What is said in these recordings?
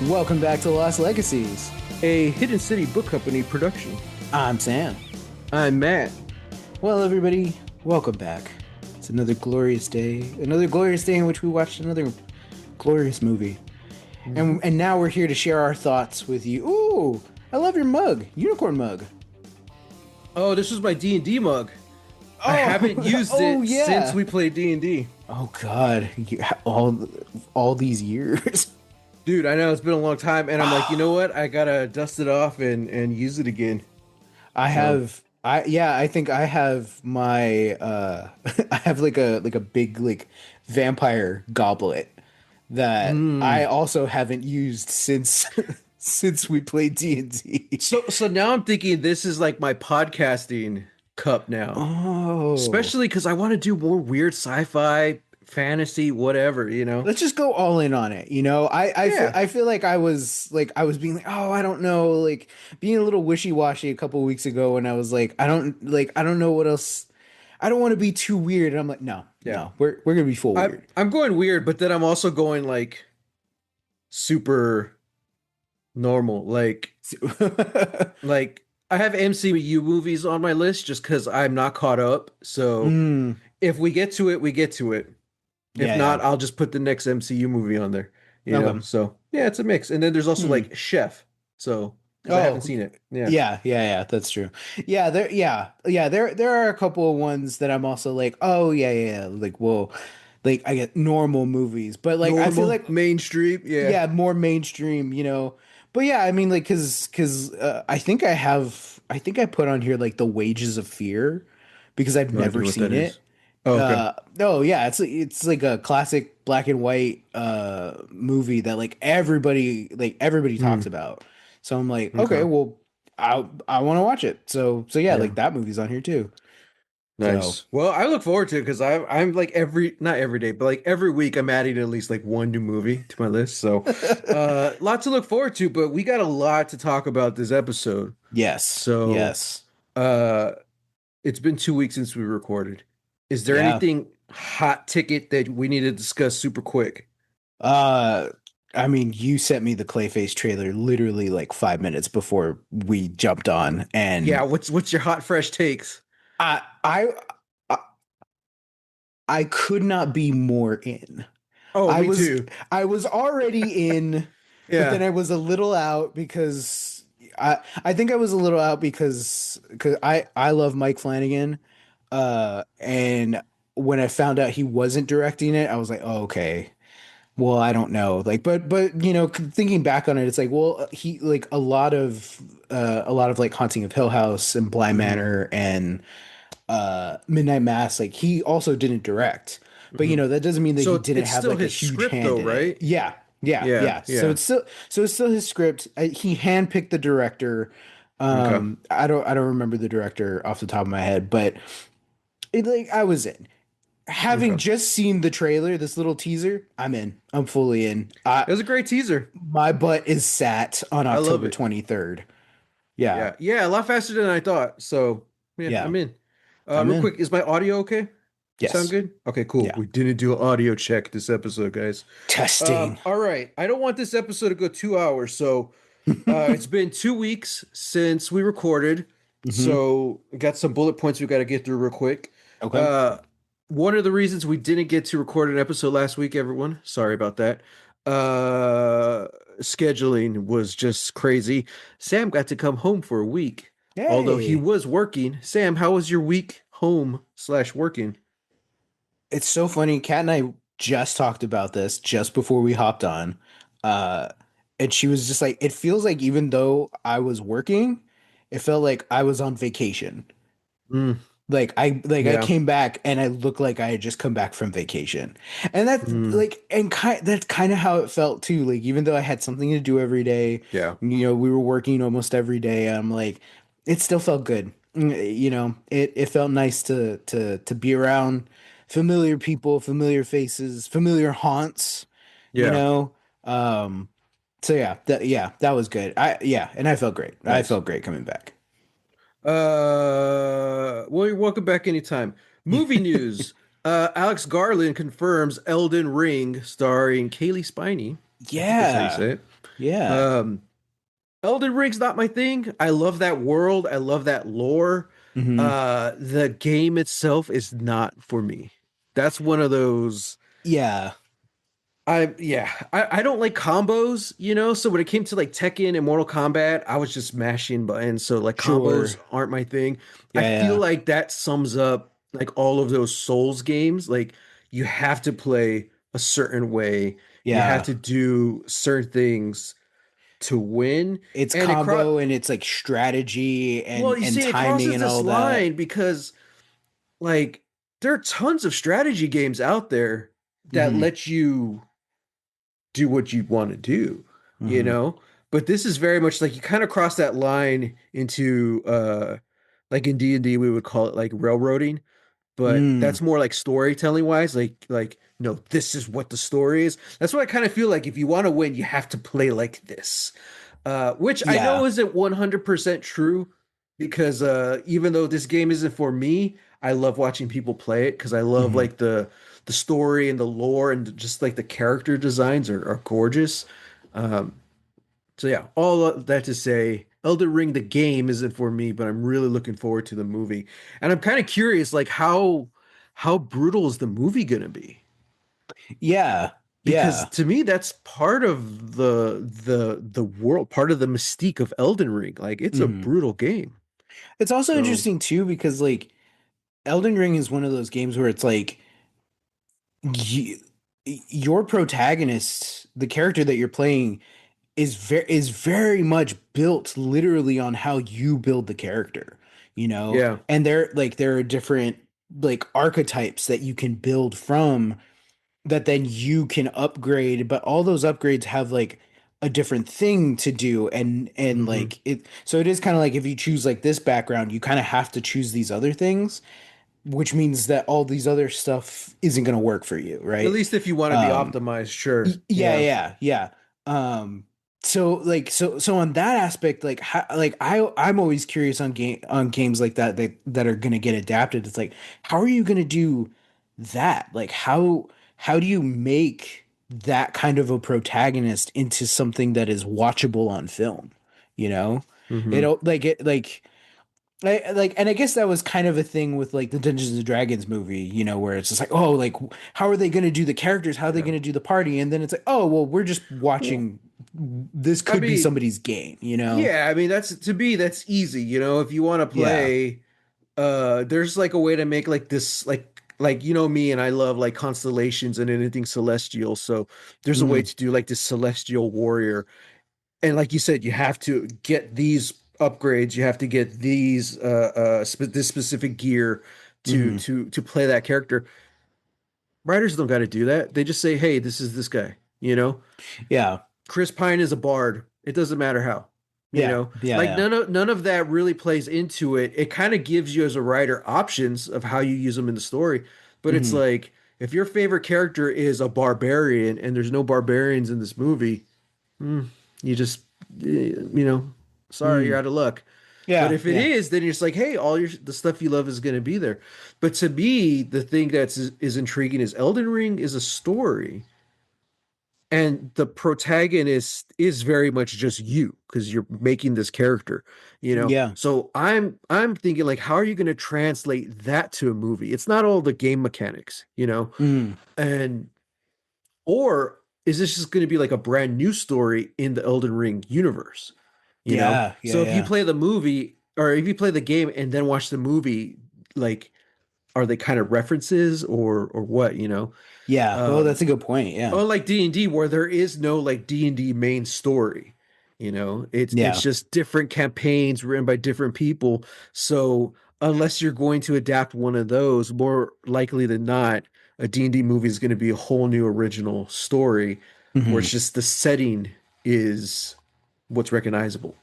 Welcome back to Lost Legacies. A Hidden City Book Company production. I'm Sam. I'm Matt. Well, everybody, welcome back. It's another glorious day. Another glorious day in which we watched another glorious movie. And now we're here to share our thoughts with you. Ooh, I love your mug. Unicorn mug. Oh, this was my D&D mug. I haven't used it since we played D&D. Oh, God. All these years. Dude, I know it's been a long time, and I'm like, you know what? I gotta dust it off and use it again. I think I have my I have like a big like vampire goblet that I also haven't used since since we played D&D. So now I'm thinking this is like my podcasting cup now. Oh. Especially because I want to do more weird sci-fi, fantasy, whatever, you know? Let's just go all in on it, you know. I feel like I was being like, oh, I don't know, like being a little wishy-washy a couple of weeks ago, and I was like, I don't know what else. I don't want to be too weird. And I'm like, no, we're gonna be full weird. I'm going weird, but then I'm also going like super normal. Like I have MCU movies on my list just because I'm not caught up. So if we get to it, we get to it. If not, I'll just put the next MCU movie on there. You know? So yeah, it's a mix. And then there's also like Chef. So I haven't seen it. Yeah, that's true. There are a couple of ones that I'm also like, oh yeah. Like, whoa, like I get normal movies, but like I feel like mainstream. Yeah, more mainstream, you know. But yeah, I mean, like, cause I think I put on here like The Wages of Fear because I've never seen it. Oh, okay. No, yeah, it's like a classic black and white movie that like everybody talks about. So I'm like, okay, well, I want to watch it. So yeah, like that movie's on here too. Nice. So, well, I look forward to it because I'm like not every day, but like every week I'm adding at least like one new movie to my list. So lot to look forward to, but we got a lot to talk about this episode. Yes. So yes. It's been 2 weeks since we recorded. Is there anything hot ticket that we need to discuss super quick? I mean, you sent me the Clayface trailer literally like 5 minutes before we jumped on, and yeah, what's your hot fresh takes? I could not be more in. Oh, me too. I was already in, but then I was a little out because I think I was a little out because I love Mike Flanagan. And when I found out he wasn't directing it, I was like, oh, okay. Well, I don't know. Like, but you know, thinking back on it, it's like, well, he like a lot of like Haunting of Hill House and Bly Manor and Midnight Mass, like he also didn't direct. But you know, that doesn't mean that he didn't have like a huge script, hand though, in right? it. Yeah. So it's still his script. He handpicked the director. I don't remember the director off the top of my head, but I was in. Having just seen the trailer, this little teaser, I'm in. I'm fully in. It was a great teaser. My butt is sat on October 23rd. Yeah, a lot faster than I thought. So yeah. I'm in. Real quick, is my audio okay? Yes. Sound good? Okay, cool. Yeah. We didn't do an audio check this episode, guys. Testing. All right. I don't want this episode to go 2 hours, so it's been 2 weeks since we recorded. So we got some bullet points we got to get through real quick. Okay. One of the reasons we didn't get to record an episode last week, everyone, sorry about that. Scheduling was just crazy. Sam got to come home for a week, although he was working. Sam, how was your week home/working? It's so funny. Kat and I just talked about this just before we hopped on. And she was just like, it feels like even though I was working, it felt like I was on vacation. I came back and I looked like I had just come back from vacation. And that's that's kind of how it felt too. Like, even though I had something to do every day, you know, we were working almost every day. I'm like, it still felt good. You know, it felt nice to be around familiar people, familiar faces, familiar haunts, you know? So that was good. And I felt great. Nice. I felt great coming back. Well, you're welcome back anytime. Movie news. Alex Garland confirms Elden Ring starring Kaylee Spiney. Yeah. That's how you say it. Yeah. Um, Elden Ring's not my thing. I love that world. I love that lore. Hmm. The game itself is not for me. That's one of those. Yeah. I don't like combos, you know. So when it came to like Tekken and Mortal Kombat, I was just mashing buttons. So like combos Sure. aren't my thing. I Yeah. feel Yeah. like that sums up like all of those Souls games. Like you have to play a certain way. You have Yeah. to do certain things to win. It's And it cross combo and it's like strategy well, you and see, it timing crosses and this all that. line because like there are tons of strategy games out there that Hmm. let you do what you want to do, you Hmm. know? But this is very much like you kind of cross that line into like in D&D we would call it like railroading, but Mm. that's more like storytelling wise, like no, this is what the story is. That's what I kind of feel like if you want to win, you have to play like this. Which I know Yeah. isn't 100% true because even though this game isn't for me, I love watching people play it because I love Hmm. like the story and the lore and just like the character designs are gorgeous. Um, so yeah, all of that to say, Elden Ring the game isn't for me, but I'm really looking forward to the movie. And I'm kind of curious, like how brutal is the movie gonna be? Yeah. Because Yeah. to me, that's part of the world, part of the mystique of Elden Ring. Like it's a Hmm. brutal game. It's also So interesting too because like Elden Ring is one of those games where it's like you, your protagonist, the character that you're playing, is very much built literally on how you build the character, you know? yeah. And there are different like archetypes that you can build from that then you can upgrade, but all those upgrades have like a different thing to do and Hmm. like it so it is kind of like if you choose like this background, you kind of have to choose these other things, which means that all these other stuff isn't going to work for you, At right? least if you want to be Um optimized, sure. yeah, Yeah. yeah, yeah. So like so on that aspect, like like I'm always curious on games like that are gonna get adapted. It's like how are you gonna do that? Like how do you make that kind of a protagonist into something that is watchable on film? You know, Hmm. it like and I guess that was kind of a thing with like the Dungeons and Dragons movie, you know, where it's just like, oh, like how are they going to do the characters? How are they Yeah. going to do the party? And then it's like, oh, well, we're just Well, watching. This I could be mean, somebody's game, you know? yeah, I mean that's easy, you know, if you want to Yeah. play there's like a way to make like this like you know me and I love like constellations and anything celestial. So there's a way Mm, to do like this celestial warrior. And like you said, you have to get these upgrades, you have to get these this specific gear mm, to play that character. Writers don't got to do that. They just say, "Hey, this is this guy." You know, yeah. Chris Pine is a bard. It doesn't matter how. You Yeah. know, Yeah. like Yeah. none of that really plays into it. It kind of gives you as a writer options of how you use them in the story. But it's Mm, like if your favorite character is a barbarian and there's no barbarians in this movie, mm, you just you know, sorry, you're mm, out of luck. But yeah. if it Yeah. is, then you're just like, hey, all your the stuff you love is going to be there. But to me, the thing is intriguing is Elden Ring is a story, and the protagonist is very much just you because you're making this character, you know. Yeah. So I'm thinking like, how are you going to translate that to a movie? It's not all the game mechanics, you know, Mm, and or is this just going to be like a brand new story in the Elden Ring universe? You know? yeah. Yeah. So if you Yeah. play the movie or if you play the game and then watch the movie, like are they kind of references or what, you know? Yeah. Well, Um that's a good point. Yeah. Unlike D&D where there is no like D&D main story, you know. It's Yeah. just different campaigns written by different people. So unless you're going to adapt one of those, more likely than not, a D&D movie is going to be a whole new original story where Hmm. it's just the setting is what's recognizable.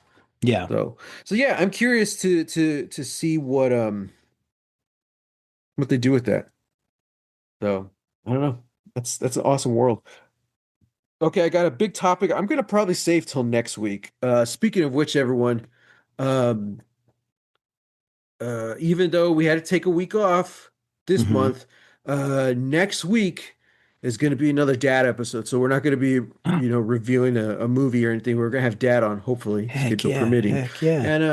Yeah. So yeah, I'm curious to see what they do with that. So I don't know. That's an awesome world. Okay, I got a big topic. I'm gonna probably save till next week. Speaking of which, everyone, um, even though we had to take a week off this Hmm. month, next week is going to be another dad episode. So we're not going to be, reviewing a movie or anything. We're going to have dad on, hopefully, Heck schedule yeah, permitting. heck yeah. And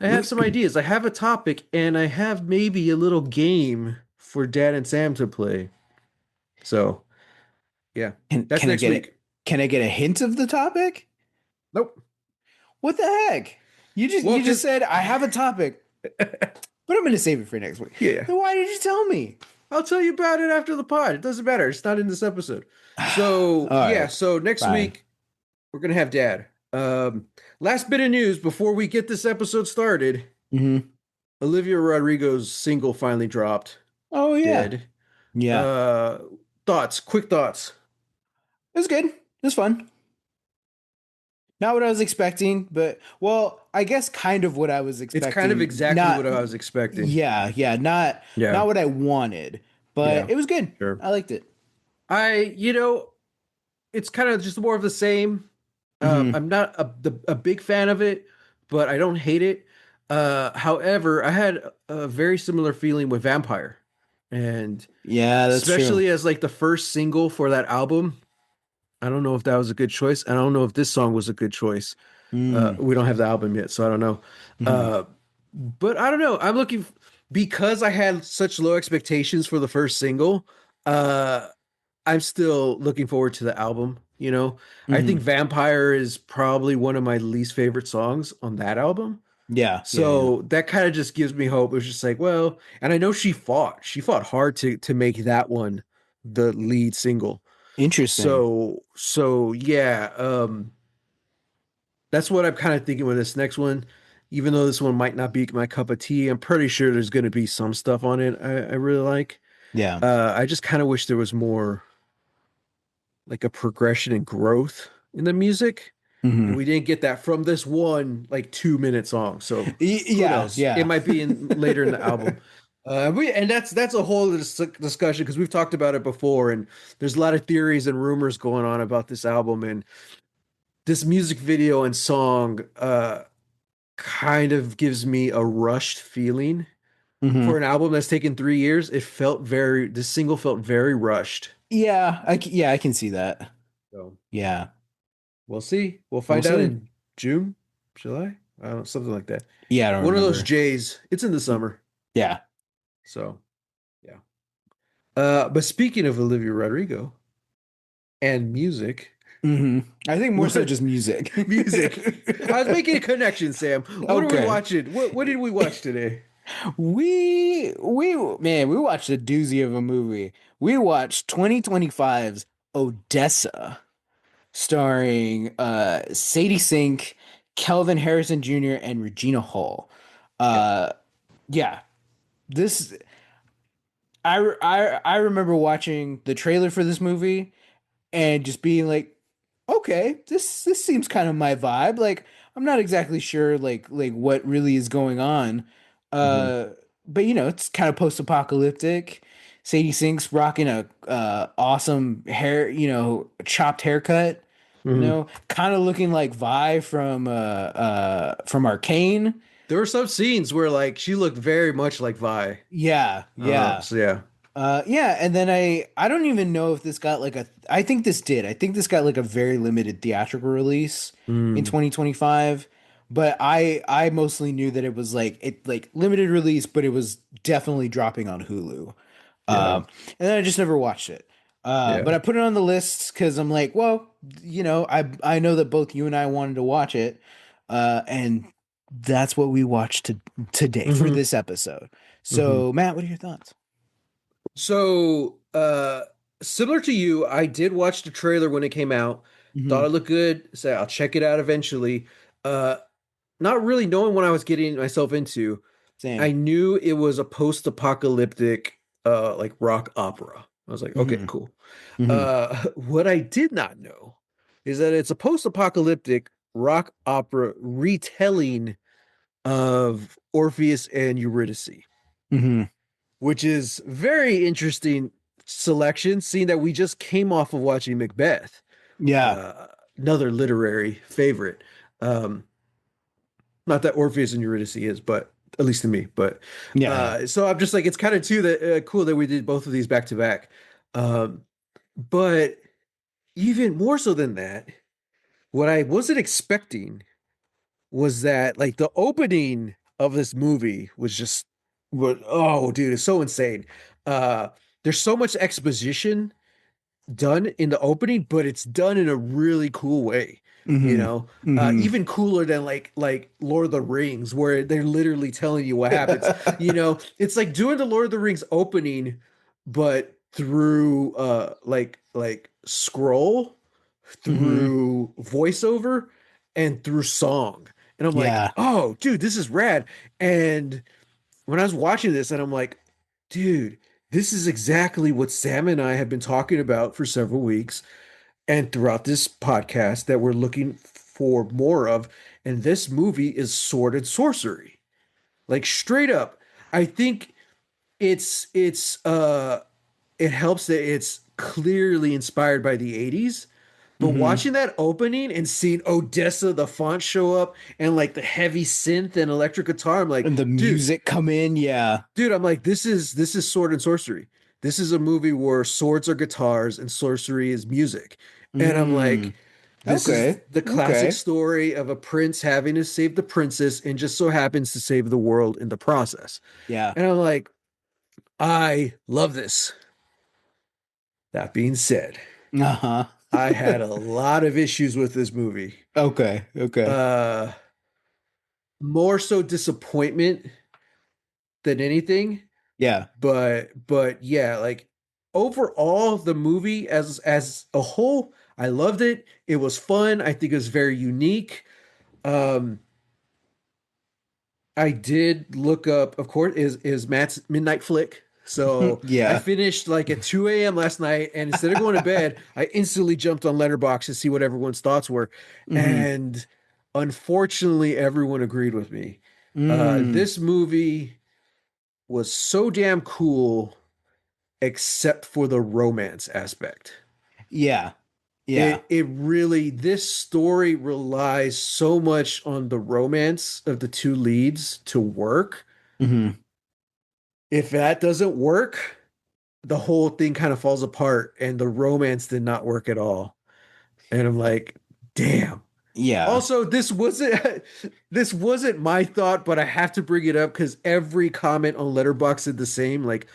I have some ideas. I have a topic and I have maybe a little game for Dad and Sam to play. So, yeah, Can that's can I next get it? week. Can I get a hint of the topic? Nope. What the heck? Well, You just because said I have a topic, but I'm gonna save it for next week. yeah, Then why did you tell me? I'll tell you about it after the pod. It doesn't matter. It's not in this episode. All So, yeah, right, so next fine. week we're going to have Dad. Last bit of news before we get this episode started. Hmm. Olivia Rodrigo's single finally dropped. Oh yeah, Dead. yeah. Uh quick thoughts. It was good. It was fun. Not what I was expecting, but well, I guess kind of what I was It's kind of expecting. exactly what Not, I was expecting. yeah, yeah, Yeah. not what I wanted, but Yeah. it was good. Sure. I liked it. I, it's kind of just more of the same. Hmm. I'm not a big fan of it, but I don't hate it. However, I had a very similar feeling with Vampire. And Yeah, that's true. especially as like the first single for that album, I don't know if that was a good choice. I don't know if this song was a good choice. Mm. We don't have the album yet, so I don't know. Hmm. Uh, but I don't know. Because I had such low expectations for the first single. Uh, I'm still looking forward to the album. I think Hmm. Vampire is probably one of my least favorite songs on that album. Yeah, yeah, yeah. So that kind of just gives me hope. It was just like, well, and I know she fought hard to make that one the lead single. Interesting. So yeah, that's what I'm kind of thinking with this next one. Even though this one might not be my cup of tea, I'm pretty sure there's going to be some stuff on it I really like. Yeah. I just kind of wish there was more like a progression and growth in the music. And Hmm. we didn't get that from this one like 2 minute song. So who Yeah, knows? It yeah. might be in later in the album. That's a whole discussion because we've talked about it before, and there's a lot of theories and rumors going on about this album and this music video and song. Kind of gives me a rushed feeling for Hmm. an album that's taken 3 years. This single felt very rushed. Yeah, yeah, I can see that. So Yeah. we'll see. We'll We'll find out see. in June, July, I don't know, something like that. Yeah, I don't One of those remember. J's. It's in the summer. Yeah. So yeah. But speaking of Olivia Rodrigo and music, Hmm. I think more so what just music. music? I was making a connection, Sam. What are we Okay. watching? What did we watch today? We watched a doozy of a movie. We watched 2025's Odessa, starring Sadie Sink, Kelvin Harrison Jr., and Regina Hall. Yep. Uh yeah, this I remember watching the trailer for this movie and just being like, okay, this seems kind of my vibe. Like, I'm not exactly sure like what really is going on. Hmm. Uh, but it's kind of post-apocalyptic. Sadie Sink's rocking a awesome hair, chopped haircut. Hmm. Kind of looking like Vi from Arcane. There were some scenes where like she looked very much like Vi. Yeah, yeah. So yeah. Yeah, and then I don't even know if this got like a I think this did. I think this got like a very limited theatrical release in Mm, 2025, but I mostly knew that it was like limited release, but it was definitely dropping on Hulu. yeah. And then I just never watched it. But Yeah. I put it on the list because I'm like, well, I know that both you and I wanted to watch it, and that's what we watched today for Hmm. this episode. Hmm. So, Matt, what are your thoughts? So, similar to you, I did watch the trailer when it came out. Thought it Hmm. looked good. Said I'll check it out eventually. Uh, Not really knowing what I was getting myself into. I Same. knew it was a post-apocalyptic, like rock opera. I was like, okay, Hmm. cool. Hmm. What I did not know is that it's a post-apocalyptic rock opera retelling of Orpheus and Eurydice, Hmm. which is very interesting selection, seeing that we just came off of watching Macbeth, Yeah. uh, another literary favorite. Um, Not that Orpheus and Eurydice is, but at least to me. But Yeah. Yeah. so I'm just like, it's kind of too that cool that we did both of these back to back. Um, But even more so than that, what I wasn't expecting was that like the opening of this movie was just what oh dude, it's so insane. Uh there's so much exposition done in the opening, but it's done in a really cool way. You Hmm. know, Hmm. even cooler than like Lord of the Rings, where they're literally telling you what happens. You know, it's like doing the Lord of the Rings opening, but through like scroll, Hmm. through voiceover, and through song. And I'm like, Yeah. oh, dude, this is rad. And when I was watching this, and I'm like, dude, this is exactly what Sam and I have been talking about for several weeks and throughout this podcast that we're looking for more of. And this movie is sword and sorcery. Like straight up. I think it's it helps that it's clearly inspired by the 80s. But Hmm. watching that opening and seeing Odessa, the font show up and like the heavy synth and electric guitar, I'm like, And the dude, music come in, yeah. I'm like, this is sword and sorcery. This is a movie where swords are guitars and sorcery is music. And I'm like, Mm. this is Okay. the classic Okay. story of a prince having to save the princess and just so happens to save the world in the process. Yeah. And I'm like, I love this. That being said, Uh-huh. I had a lot of issues with this movie. Okay. Okay. Uh More so disappointment than anything. Yeah. But yeah, like overall the movie as a whole, I loved it. It was fun. I think it was very unique. Um I did look up, of course, is Matt's Midnight Flick. So I Yeah. finished like at 2 a.m. last night, and instead of going to bed, I instantly jumped on Letterboxd to see what everyone's thoughts were. Hmm. And unfortunately, everyone agreed with me. Mm. This movie was so damn cool, except for the romance aspect. Yeah. Yeah. It really this story relies so much on the romance of the two leads to work. Hmm. If that doesn't work, the whole thing kind of falls apart and the romance did not work at all. And I'm like, damn. Yeah. Also, this wasn't my thought, but I have to bring it up because every comment on Letterboxd did the same. Like,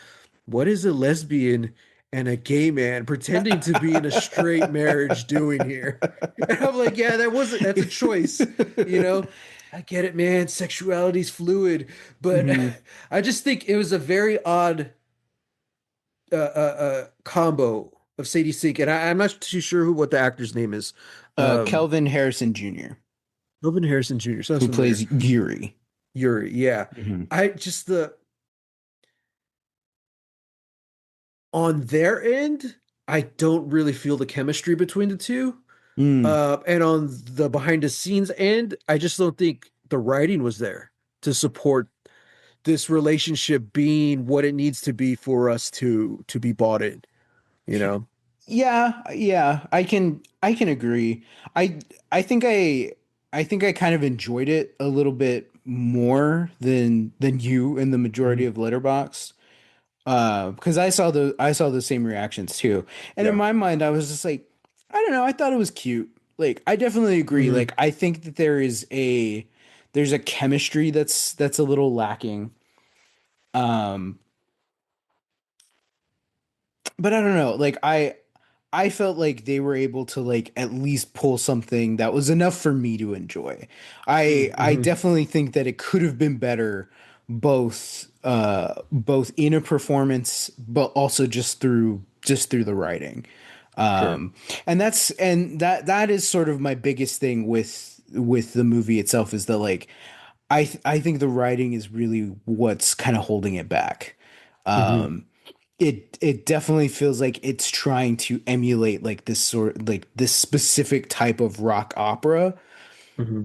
what is a lesbian and a gay man pretending to be in a straight marriage doing here? And I'm like, yeah, that's a choice, you know. I get it, man. Sexuality's fluid, but Hmm. I just think it was a very odd combo of Sadie Sink, and I'm not too sure what the actor's name is. Kelvin Harrison Jr., Melvin Harrison Jr. Sounds who familiar. plays Yuri. Yuri, yeah. Hmm. I just the On their end, I don't really feel the chemistry between the two. Mm. And on the behind the scenes end, I just don't think the writing was there to support this relationship being what it needs to be for us to be bought in, you know? Yeah, yeah, I can agree. I I think I I think I kind of enjoyed it a little bit more than you in the majority Mhm. of Letterboxd. Because I saw the same reactions too. And in Yeah. my mind, I was just like, I don't know, I thought it was cute. Like, I definitely agree. Hmm. Like, I think that there's a chemistry that's a little lacking. Um, but I don't know. Like, I felt like they were able to like at least pull something that was enough for me to enjoy. I Hmm. definitely think that it could have been better both in a performance but also just through the writing. Sure. Um and that is sort of my biggest thing with the movie itself is that like I think the writing is really what's kind of holding it back. Hmm. Um it definitely feels like it's trying to emulate like this specific type of rock opera Hmm.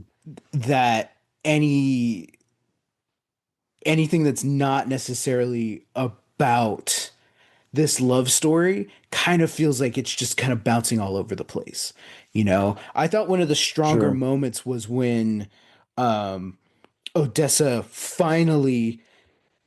that any anything that's not necessarily about this love story kind of feels like it's just kind of bouncing all over the place. You know, I thought one of the stronger Sure. moments was when um Odessa finally,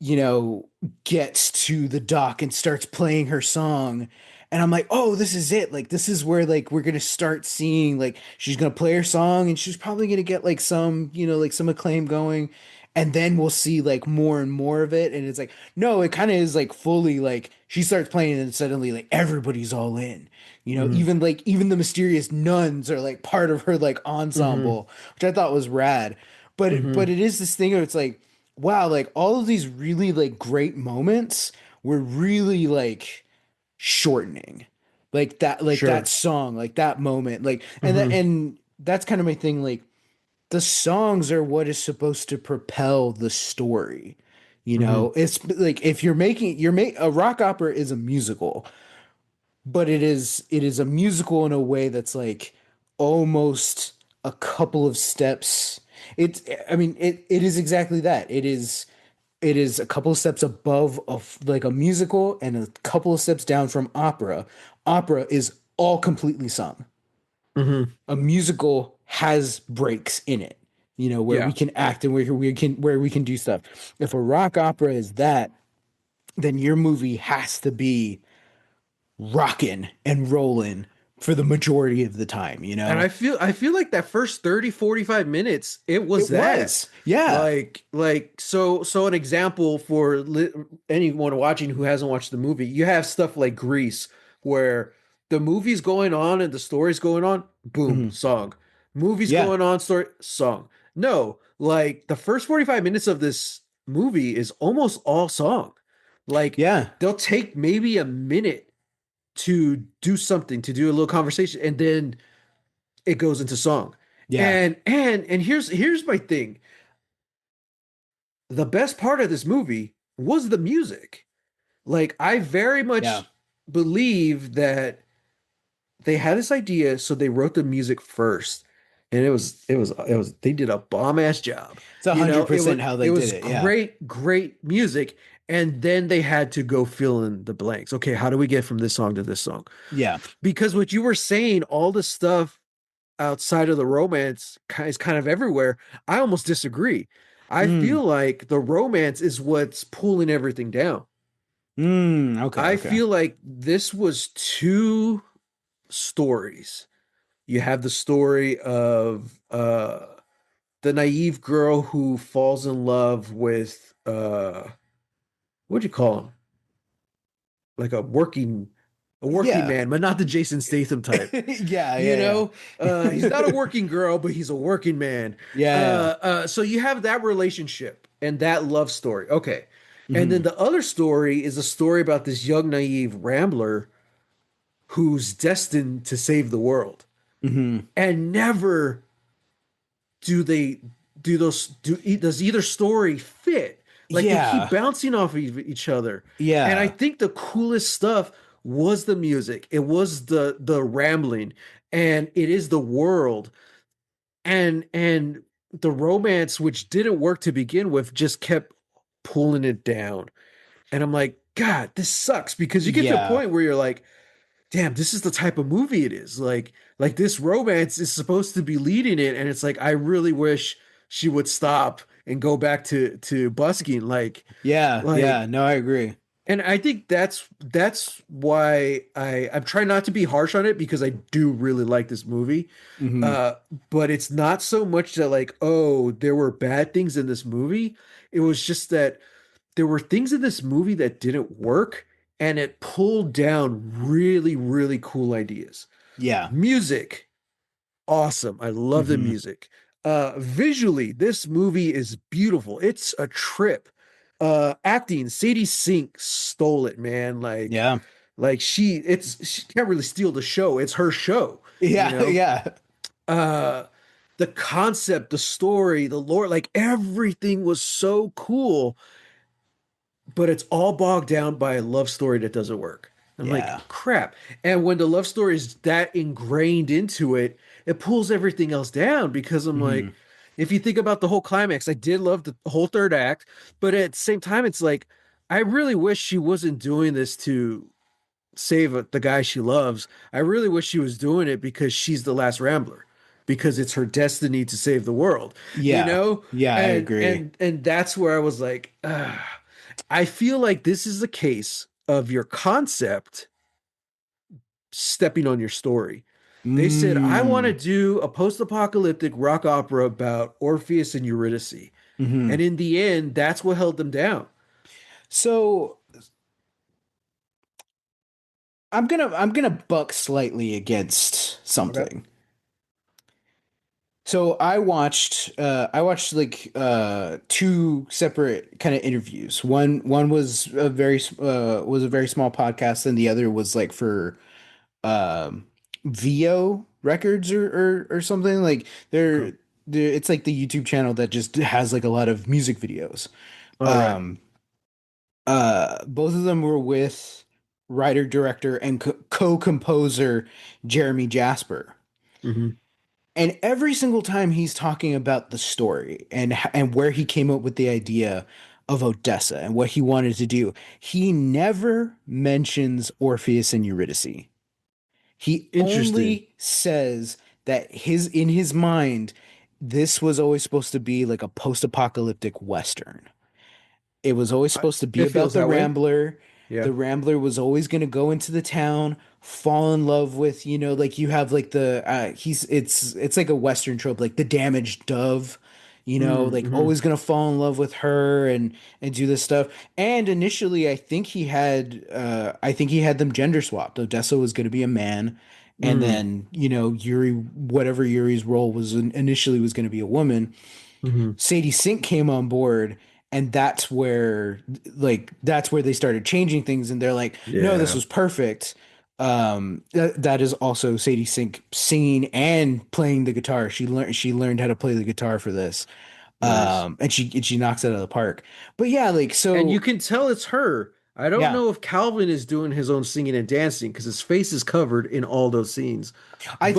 you know, gets to the dock and starts playing her song. And I'm like, oh, this is it. Like, this is where like we're gonna start seeing like she's gonna play her song and she's probably gonna get like some, like some acclaim going. And then we'll see like more and more of it. And it's like, no, it kind of is like fully like she starts playing and suddenly like everybody's all in. Hmm. Even the mysterious nuns are like part of her like Hmm. ensemble, which I thought was rad. But Hmm. it is this thing where it's like, wow, like all of these really like great moments were really like shortening. Like that Sure. song, like that moment, like Hmm. and that's kind of my thing. Like the songs are what is supposed to propel the story. Hmm. It's like if a rock opera is a musical, but it is a musical in a way that's like almost a couple of steps. It's I mean it is exactly that. It is a couple of steps above of like a musical and a couple of steps down from opera. Opera is all completely sung. Hmm. A musical has breaks in it, where we Yeah. can act and where we can do stuff. If a rock opera is that, then your movie has to be rocking and rolling for the majority of the time, And I feel like that first 30, 45 minutes, it was It that. was. Yeah. So an example for anyone watching who hasn't watched the movie, you have stuff like Grease, where the movie's going on and the story's going on, boom, Mhm. song. Movie's Yeah. going on, story, song. No, like the first 45 minutes of this movie is almost all song. Like Yeah. they'll take maybe a minute to do something, to do a little conversation, and then it goes into song. Yeah. And here's my thing. The best part of this movie was the music. Like I very Yeah. much believe that they had this idea, so they wrote the music first. And it was they did a bomb ass job. It's a You hundred know, it was percent how they it did was it. Yeah. great music. And then they had to go fill in the blanks. Okay, how do we get from this song to this song? Yeah. Because what you were saying, all the stuff outside of the romance is kind of everywhere. I almost disagree. I Mm. feel like the romance is what's pulling everything down. Okay. I Okay. feel like this was two stories. You have the story of the naive girl who falls in love with what'd you call him? Like a working Yeah. man, but not the Jason Statham type. Yeah. You Yeah. know, he's not a Yeah. working girl, but he's a working man. Yeah. Yeah. So you have that relationship and that love story. Okay. And then Hmm. the other story is a story about this young, naive rambler who's destined to save the world. Hmm. And never do they do those do does either story fit? Like they keep Yeah. bouncing off of each other. And I Yeah. think the coolest stuff was the music. It was the rambling, and it is the world, and the romance, which didn't work to begin with, just kept pulling it down. And I'm like, God, this sucks, because you get to a Yeah. point where you're like, damn, this is the type of movie it is. Like this romance is supposed to be leading it, and it's like I really wish she would stop and go back to busking. Yeah. Yeah. Like No, I agree. and I think that's why I'm trying not to be harsh on it, because I do really like this movie. Hmm. Uh, but it's not so much that like, oh, there were bad things in this movie. It was just that there were things in this movie that didn't work, and it pulled down really, really cool ideas. Yeah. Music, awesome. I love the Hmm. music. Visually, this movie is beautiful. It's a trip. Acting, Sadie Sink stole it, man. Yeah. Like she can't really steal the show. It's her show, you Yeah. know. Yeah. Uh, the concept, the story, the lore, like everything was so cool, but it's all bogged down by a love story that doesn't work. I'm like, Yeah. crap. And when the love story is that ingrained into it, it pulls everything else down, because I'm like, Hmm. if you think about the whole climax, I did love the whole third act, but at the same time, it's like, I really wish she wasn't doing this to save the guy she loves. I really wish she was doing it because she's the last Rambler, because it's her destiny to save the world, you Yeah. know? Yeah. I And agree. and and that's where I was like, I feel like this is a case of your concept stepping on your story. They said, I want to Mm. do a post-apocalyptic rock opera about Orpheus and Eurydice. Hmm. And in the end, that's what held them down. So I'm gonna buck slightly against Okay. something. So I watched like two separate kind of interviews. One was a very small podcast, and the other was like for VO records or something. Like Okay. it's like the YouTube channel that just has like a lot of music videos. All right. Um both of them were with writer director and co-composer Jeremy Jasper. Mm-hmm. And every single time he's talking about the story and where he came up with the idea of Odessa and what he wanted to do, he never mentions Orpheus and Eurydice. He Interesting. only says that his in his mind, this was always supposed to be like a post-apocalyptic Western. It was always supposed to be It about feels the that way. Rambler. Yeah. The Rambler was always going to go into the town, fall in love with, like you have like the he's it's like a Western trope, like the damaged dove, like Mm-hmm. always going to fall in love with her and do this stuff. And initially, I think he had them gender swapped. Odessa was going to be a man, and Mm-hmm. then Yuri, whatever Yuri's role was initially was going to be a woman. Mm-hmm. Sadie Sink came on board, and that's where they started changing things, and they're like, no, this Yeah. was perfect. That is also Sadie Sink singing and playing the guitar. She learned how to play the guitar for this. Nice. And she knocks it out of the park. But yeah, like And you so can tell it's her. I don't yeah. know if Calvin is doing his own singing and dancing because his face is covered in all those scenes. But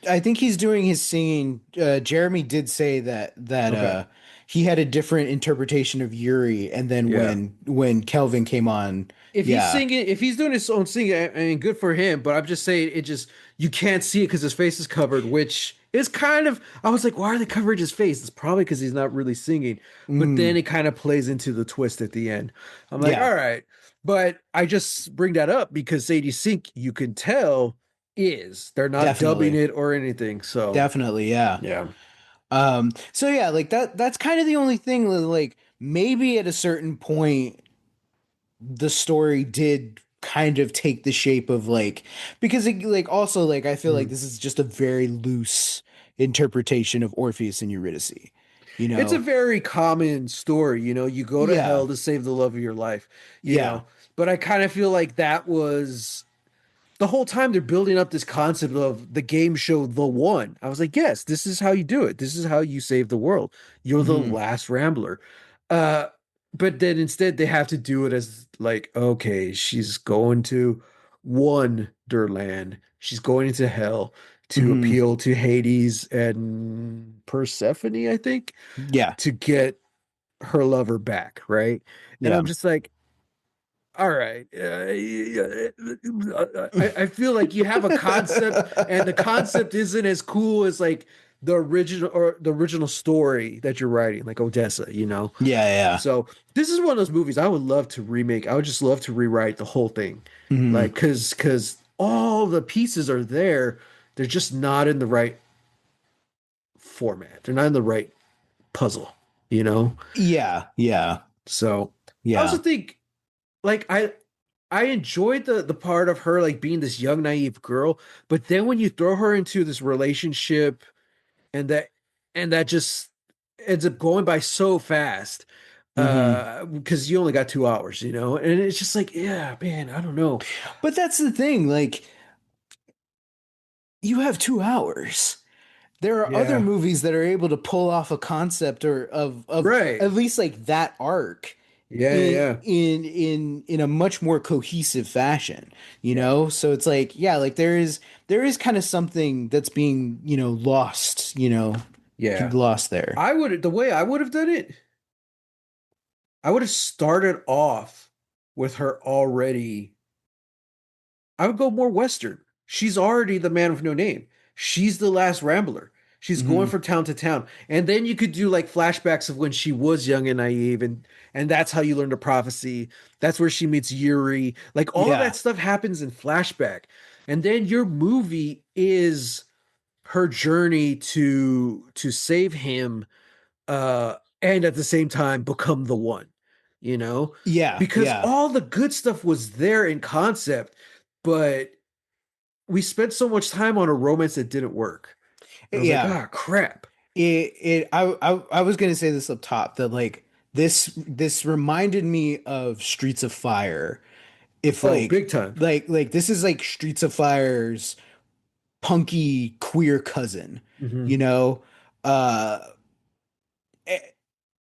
I think he's doing his singing. Jeremy did say that okay. he had a different interpretation of Yuri, and then Yeah. when Kelvin came on, If he's yeah. singing, if he's doing his own singing, I mean, good for him. But I'm just saying, it just you can't see it because his face is covered, which is kind of. I was like, why are they covering his face? It's probably because he's not really singing. But then Mm, it kind of plays into the twist at the end. I'm like, yeah, all right. But I just bring that up because Sadie Sink, you can tell, is they're not dubbing definitely. it or anything. So Definitely, yeah. yeah. So yeah, like that's kind of the only thing, like maybe at a certain point the story did kind of take the shape of like, because like also like I feel like Mhm. this is just a very loose interpretation of Orpheus and Eurydice, you It's a know? very common story, you go to Yeah. hell to save the love of your life, you Yeah. know. But I kind of feel like that was the whole time they're building up this concept of the game show The One. I was like, yes, this is how you do it. This is how you save the world. You're the Hmm. last Rambler. Uh, but then instead they have to do it as like, okay, she's going to Wonderland. She's going into hell to Hmm. appeal to Hades and Persephone, I think, Yeah. to get her lover back, right? And Yeah. I'm just like, all right. I feel like you have a concept, and the concept isn't as cool as like the original story that you're writing, like Odessa. Yeah, yeah. So this is one of those movies I would love to remake. I would just love to rewrite the whole thing, Hmm. like because all the pieces are there, they're just not in the right format. They're not in the right puzzle. Yeah, yeah, So I also yeah. think like I enjoyed the part of her like being this young naive girl, but then when you throw her into this relationship and that just ends up going by so fast Hmm. because you only got 2 hours, and it's just like, yeah, man, I don't know. But that's the thing, like you have 2 hours. There are other Yeah. movies that are able to pull off a concept or of Right. at least like that arc Yeah, yeah, in yeah. in a much more cohesive fashion, Yeah. so it's like, yeah, like there is kind of something that's being lost, Yeah. lost there. The way I would have done it, I would have started off with her already. I would go more Western. She's already the man with no name. She's the last Rambler. She's going Hmm. from town to town. And then you could do like flashbacks of when she was young and naive, and that's how you learn the prophecy. That's where she meets Yuri. Like all of Yeah. that stuff happens in flashback. And then your movie is her journey to save him, and at the same time become the one, you know? Yeah, Because yeah, all the good stuff was there in concept, but we spent so much time on a romance that didn't work. And I was like, yeah. ah, crap. I was gonna say this up top that like this reminded me of Streets of Fire. If Oh, big time. like this is like Streets of Fire's punky queer cousin, Hmm. you know? Uh, eh,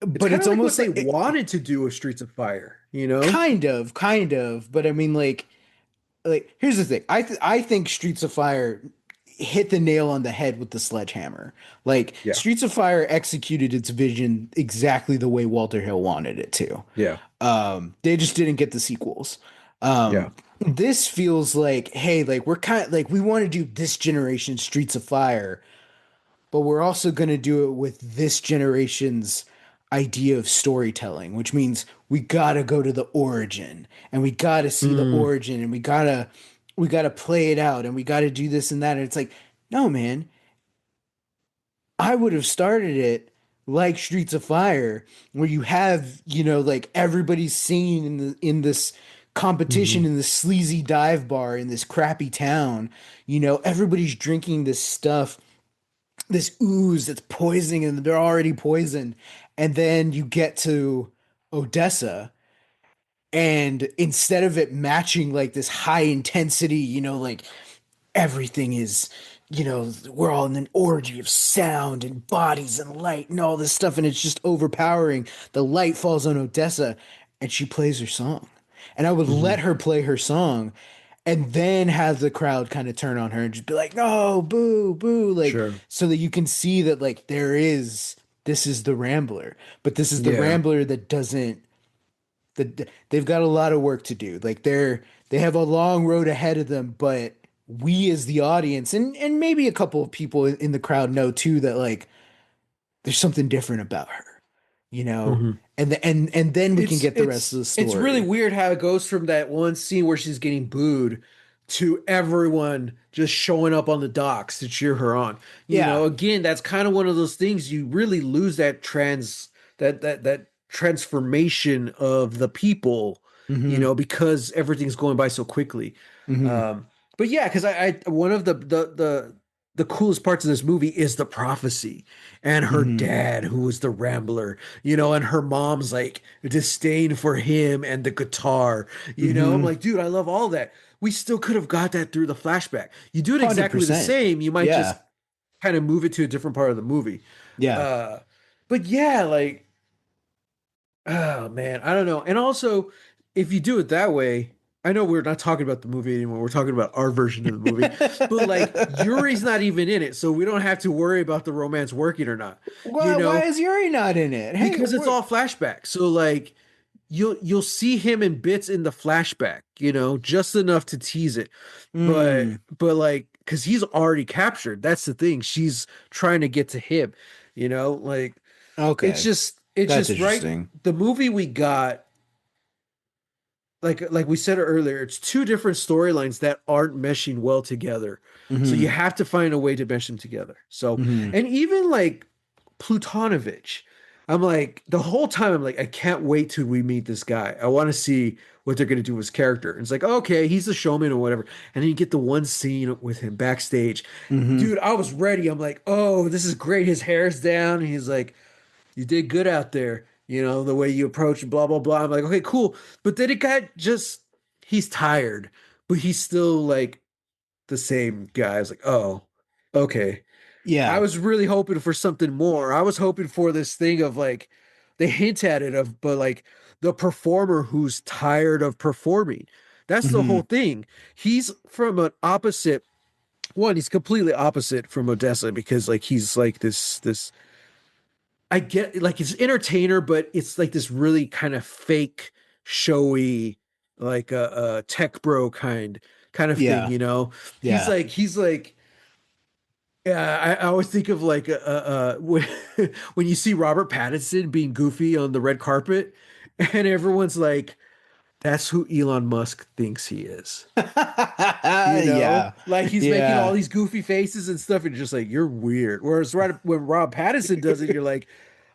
It's but kind it's of like what almost they like wanted to do with Streets of Fire, you know? kind of. But I mean, like here's the thing. I think Streets of Fire hit the nail on the head with the sledgehammer. Like Yeah. Streets of Fire executed its vision exactly the way Walter Hill wanted it to. Yeah. They just didn't get the sequels. Yeah. This feels like, hey, like we're kind of like we want to do this generation Streets of Fire, but we're also going to do it with this generation's idea of storytelling, which means we got to go to the origin and we got to see the Mm, origin and we got to play it out and we got to do this and that. And it's like, no, man, I would have started it like Streets of Fire, where you have, like everybody's singing in this competition hmm. in this sleazy dive bar in this crappy town. Everybody's drinking this stuff, this ooze that's poisoning and they're already poisoned. And then you get to Odessa, and instead of it matching like this high intensity, like everything is, we're all in an orgy of sound and bodies and light and all this stuff, and it's just overpowering. The light falls on Odessa, and she plays her song. And I would Hmm. let her play her song and then have the crowd kind of turn on her and just be like, no, boo, boo, like, Sure. so that you can see that, like, this is the Rambler, but this is the Yeah. Rambler that doesn't, they've got a lot of work to do. Like they have a long road ahead of them, but we as the audience and maybe a couple of people in the crowd know too that like there's something different about her, you know? Hmm. And then we can It's get the rest of it's the it's really story. weird how it goes from that one scene where she's getting booed to everyone just showing up on the docks to cheer her on. Yeah. Again, that's kind of one of those things you really lose that transformation of the people, Mm-hmm. because everything's going by so quickly. Mm-hmm. Um, but yeah, because I one of the coolest parts of this movie is the prophecy and her Mm-hmm. dad who was the Rambler, and her mom's like disdain for him and the guitar. I'm Mm-hmm. like, dude, I love all that. We still could have got that through the flashback. You do it exactly the 100%. same, you might just Yeah. kind of move it to a different part of the movie. Yeah. uh but yeah, like, oh man, I don't know. And also, if you do it that way, I know we're not talking about the movie anymore. We're talking about our version of the movie. But like Yuri's not even in it, so we don't have to worry about the romance working or not. You Why know, is Yuri not in it? Hey, because it's all flashback. So like you'll see him in bits in the flashback, just enough to tease it. But mm, but like because he's already captured. That's the thing. She's trying to get to him, like it's okay. just it's That's just right. interesting. The movie we got, like we said earlier, it's two different storylines that aren't meshing well together. So you Mm-hmm. have to find a way to mesh them together. So, Mm-hmm. and even like Plutanovich, I'm like the whole time I'm like, I can't wait till we meet this guy. I want to see what they're gonna do with his character. And it's like, okay, he's the showman or whatever. And then you get the one scene with him backstage. Mm-hmm. Dude, I was ready. I'm like, oh, this is great. His hair's down. And he's like, you did good out there. The way you approach blah blah blah. I'm like, okay, cool. But then it got just he's tired, but he's still like the same guy. I was like, oh, okay. I Yeah. was really hoping for something more. I was hoping for this thing of like they hint at it of, but like the performer who's tired of performing. That's the whole Mm-hmm. thing. He's from an opposite one. He's completely opposite from Odessa because like he's like this I get like it's entertainer, but it's like this really kind of fake, showy, like a tech bro kind of thing. Yeah. He's Yeah. like he's like yeah. I always think of like when when you see Robert Pattinson being goofy on the red carpet, and everyone's like, that's who Elon Musk thinks he is. You know, Yeah. like he's making all Yeah. these goofy faces and stuff, and you're just like, you're weird. Whereas right when Rob Pattinson does it, you're like,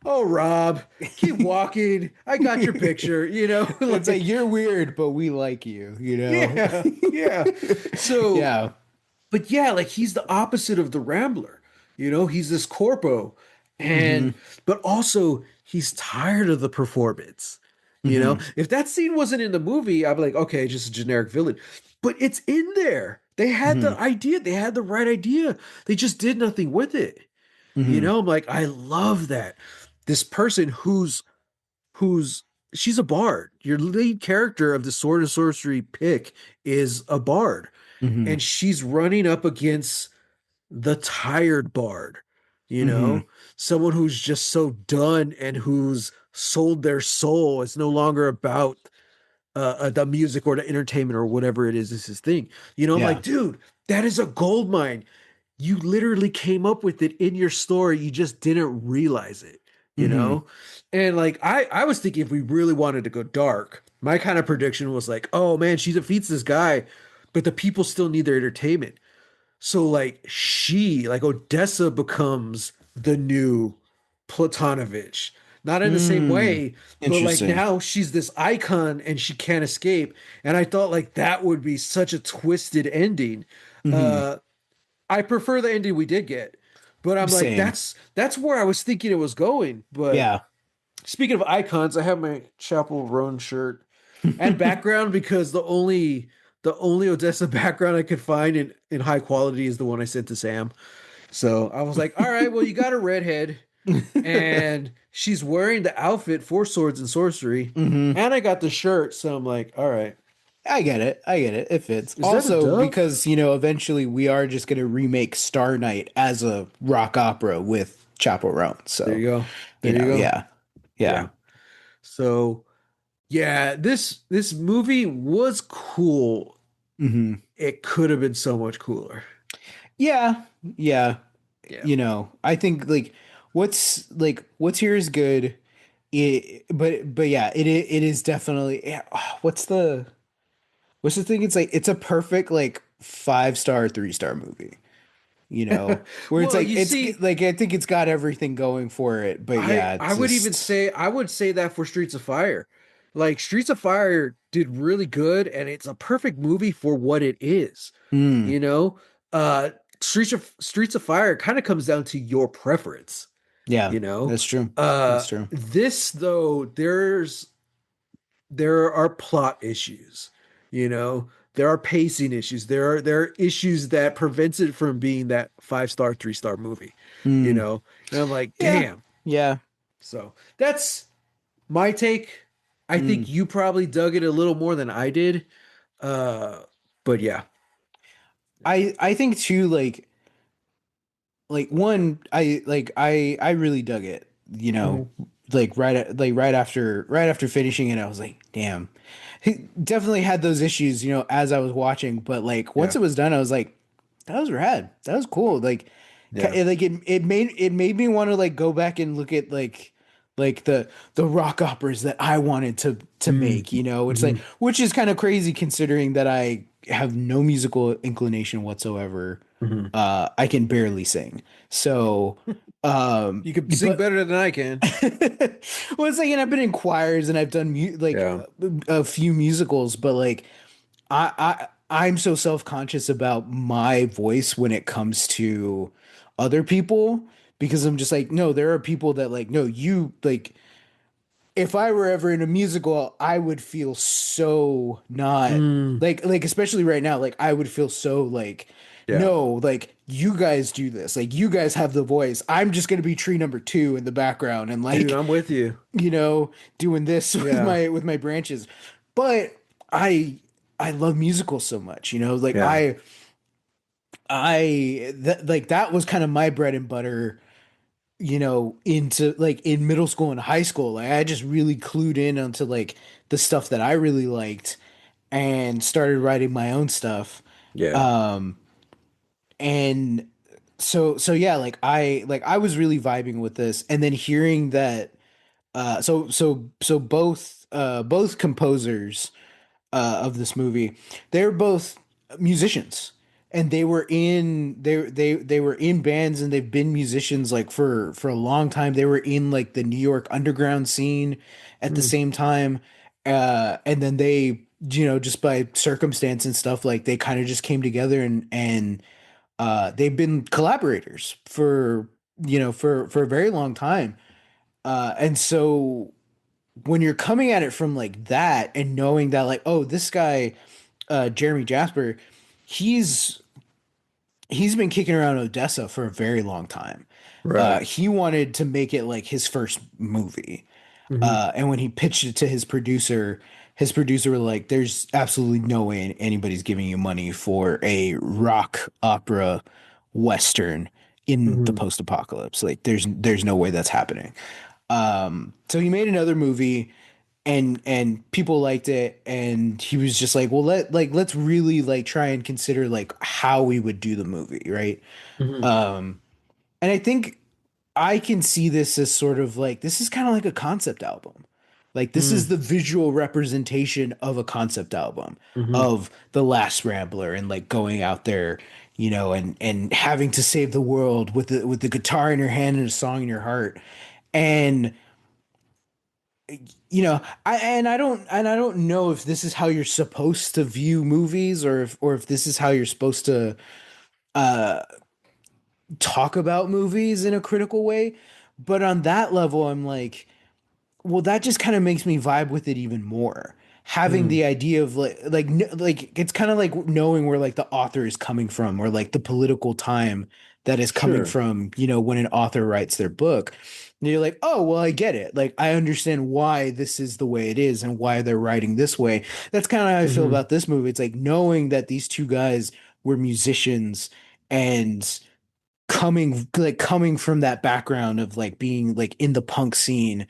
oh, Rob, keep walking. I got your picture, you know, It's like like, you're weird, but we like you, you know? yeah, yeah. So, Yeah. but yeah, like he's the opposite of the Rambler. You know, he's this corpo, Hmm. and but also he's tired of the performance. You know, Hmm. if that scene wasn't in the movie, I'd be like, okay, just a generic villain. But it's in there. They had Hmm. the idea, they had the right idea. They just did nothing with it. You Hmm. know, I'm like, I love that. This person who's she's a bard. Your lead character of the Sword and Sorcery pick is a bard, Hmm. and she's running up against the tired bard, you Hmm. know, someone who's just so done and who's sold their soul. It's no longer about the music or the entertainment or whatever it is his thing. You know, I'm like, Yeah. dude, that is a gold mine. You literally came up with it in your story. You just didn't realize it, you Hmm. know? And like I was thinking if we really wanted to go dark, my kind of prediction was like, oh man, she defeats this guy, but the people still need their entertainment. So like like Odessa becomes the new Platonovich. Not in the same Mm. way, but like Interesting. now she's this icon and she can't escape. And I thought like that would be such a twisted ending. Hmm. Uh I prefer the ending we did get. But I'm like, Same. that's where I was thinking it was going. But Yeah. speaking of icons, I have my Chapel Roan shirt and background because the only Odessa background I could find in high quality is the one I sent to Sam. So I was like, all right, well, you got a redhead, and she's wearing the outfit for Swords and Sorcery, Hmm. and I got the shirt, so I'm like, all right, I get it. I get it. It fits. is that a Also, dove? because, eventually we are just going to remake Star Night as a rock opera with Chapel Roan. There So, you go. There you go. yeah. Yeah. Yeah. So yeah, this movie was cool. Hmm. It could have been so much cooler. Yeah. Yeah. Yeah. I think what's here is good. But yeah, it is definitely, yeah, what's the thing? It's like it's a perfect like 5-star, 3-star movie. Where it's Well, like you it's see, like I think it's got everything going for it, but I yeah, I it's would even just say I would say that for Streets of Fire. Like Streets of Fire did really good and it's a perfect movie for what it is. mm, You know? Uh Streets of Fire kind of comes down to your preference, yeah, you know? that's true. That's true. This though there are plot issues, you know? There are pacing issues. There are issues that prevents it from being that 5-star, 3-star movie, you Mm, know? And I'm like, yeah, damn. yeah. So that's my take. I think Mm. you probably dug it a little more than I did. Uh, but yeah. I think too, like one, I really dug it, Mhm. right after finishing it, I was like, damn. He definitely had those issues, as I was watching, but like once Yeah. it was done, I was like, that was rad. That was cool. Yeah. It made me want to like go back and look at like the rock operas that I wanted to Mm. make, it's like, Mhm. which is kind of crazy considering that I have no musical inclination whatsoever. Mhm. I can barely sing. So, You could sing but better than I can. well, it's like, and I've been in choirs and I've done Yeah. a few musicals, but like I'm so self-conscious about my voice when it comes to other people because I'm just like, no, there are people that like, no, you like if I were ever in a musical, I would feel so not Mm. like especially right now, like I would feel so like Yeah. no, like you guys do this. Like you guys have the voice. I'm just gonna be tree number two in the background and Dude, like, I'm with you. doing this with Yeah. my branches. But I love musicals so much, like Yeah. that was kind of my bread and butter, into like in middle school and high school. Like I just really clued in onto like the stuff that I really liked and started writing my own stuff. Yeah. Um and so yeah, like I was really vibing with this and then hearing that so both composers of this movie, they're both musicians, and they were in bands, and they've been musicians like for a long time. They were in like the New York underground scene at the Mm, same time, and then they, just by circumstance and stuff, like they kind of just came together, and they've been collaborators for for a very long time. And so when you're coming at it from like that and knowing that, like, oh, this guy, Jeremy Jasper, he's he's been kicking around Odessa for a very long time. right. He wanted to make it like his first movie. Hmm. And when he pitched it to his producer were like, "There's absolutely no way anybody's giving you money for a rock opera western in the Hmm. post-apocalypse. Like, there's no way that's happening." So he made another movie, and people liked it, and he was just like, well, let's really like try and consider like how we would do the movie, right? Hmm. um and I think I can see this as sort of like, this is kind of like a concept album. Like, this is Hmm. the visual representation of a concept album Hmm. of the last Rambler, and like going out there, and having to save the world with the guitar in your hand and a song in your heart. And I don't know if this is how you're supposed to view movies, or if this is how you're supposed to uh talk about movies in a critical way. But on that level, I'm like, well, that just kind of makes me vibe with it even more. Having Hmm. the idea of like it's kind of like knowing where like the author is coming from, or like the political time that is coming Sure. from, when an author writes their book. And you're like, oh, well, I get it. Like, I understand why this is the way it is and why they're writing this way. That's kind of how I feel Hmm. about this movie. It's like knowing that these two guys were musicians, and coming from that background of like being like in the punk scene,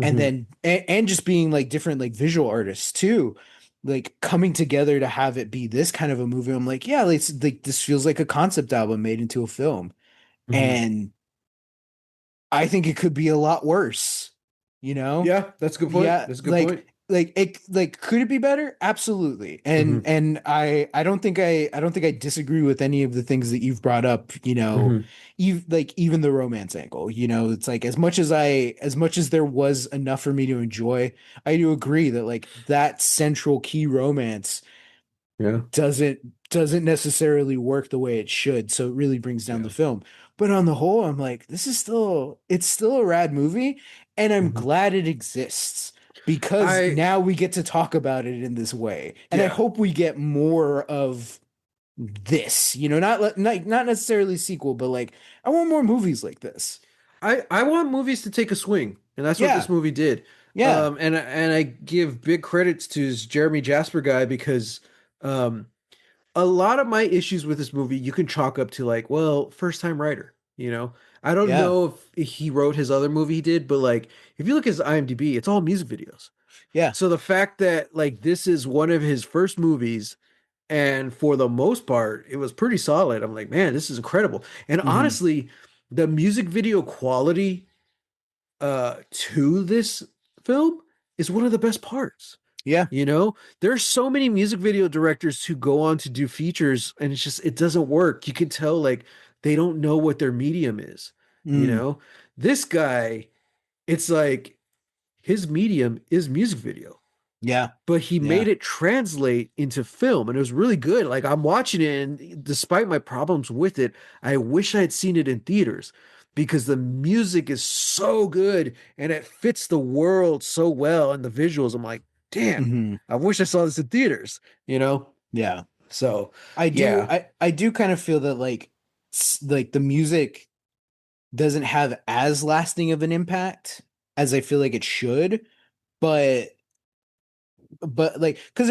and Hmm. then and just being like different like visual artists too, like coming together to have it be this kind of a movie. I'm like, yeah, like this feels like a concept album made into a film. Hmm. And I think it could be a lot worse, you know? Yeah, that's a good point. Yeah, That's a good point. like could it be better? Absolutely. And Hmm. and I don't think I disagree with any of the things that you've brought up, Hmm. even the romance angle. It's like, as much as there was enough for me to enjoy, I do agree that like that central key romance Yeah. doesn't doesn't necessarily work the way it should. So it really brings down Yeah. the film. But on the whole, I'm like, it's still a rad movie, and I'm Hmm. glad it exists because I now we get to talk about it in this way. And I yeah. hope we get more of this, not necessarily sequel, but like I want more movies like this. I want movies to take a swing, and that's what this Yeah. movie did. Yeah. And I give big credits to this Jeremy Jasper guy because um a lot of my issues with this movie you can chalk up to like, well, first time writer, you know. I don't Yeah. know if he wrote his other movie he did, but like if you look at his IMDb, it's all music videos. Yeah. So the fact that like this is one of his first movies and for the most part it was pretty solid. I'm like, man, this is incredible. And Hmm. honestly, the music video quality to this film is one of the best parts. Yeah. You know, there's so many music video directors who go on to do features and it's just it doesn't work. You can tell like they don't know what their medium is, you Mm. know? This guy, it's like his medium is music video, Yeah. but he Yeah. made it translate into film and it was really good. Like I'm watching it and despite my problems with it, I wish I had seen it in theaters because the music is so good and it fits the world so well and the visuals. I'm like, damn, Hmm. I wish I saw this in theaters, you know? Yeah. So, I do yeah, I do kind of feel that like like the music doesn't have as lasting of an impact as I feel like it should, but like because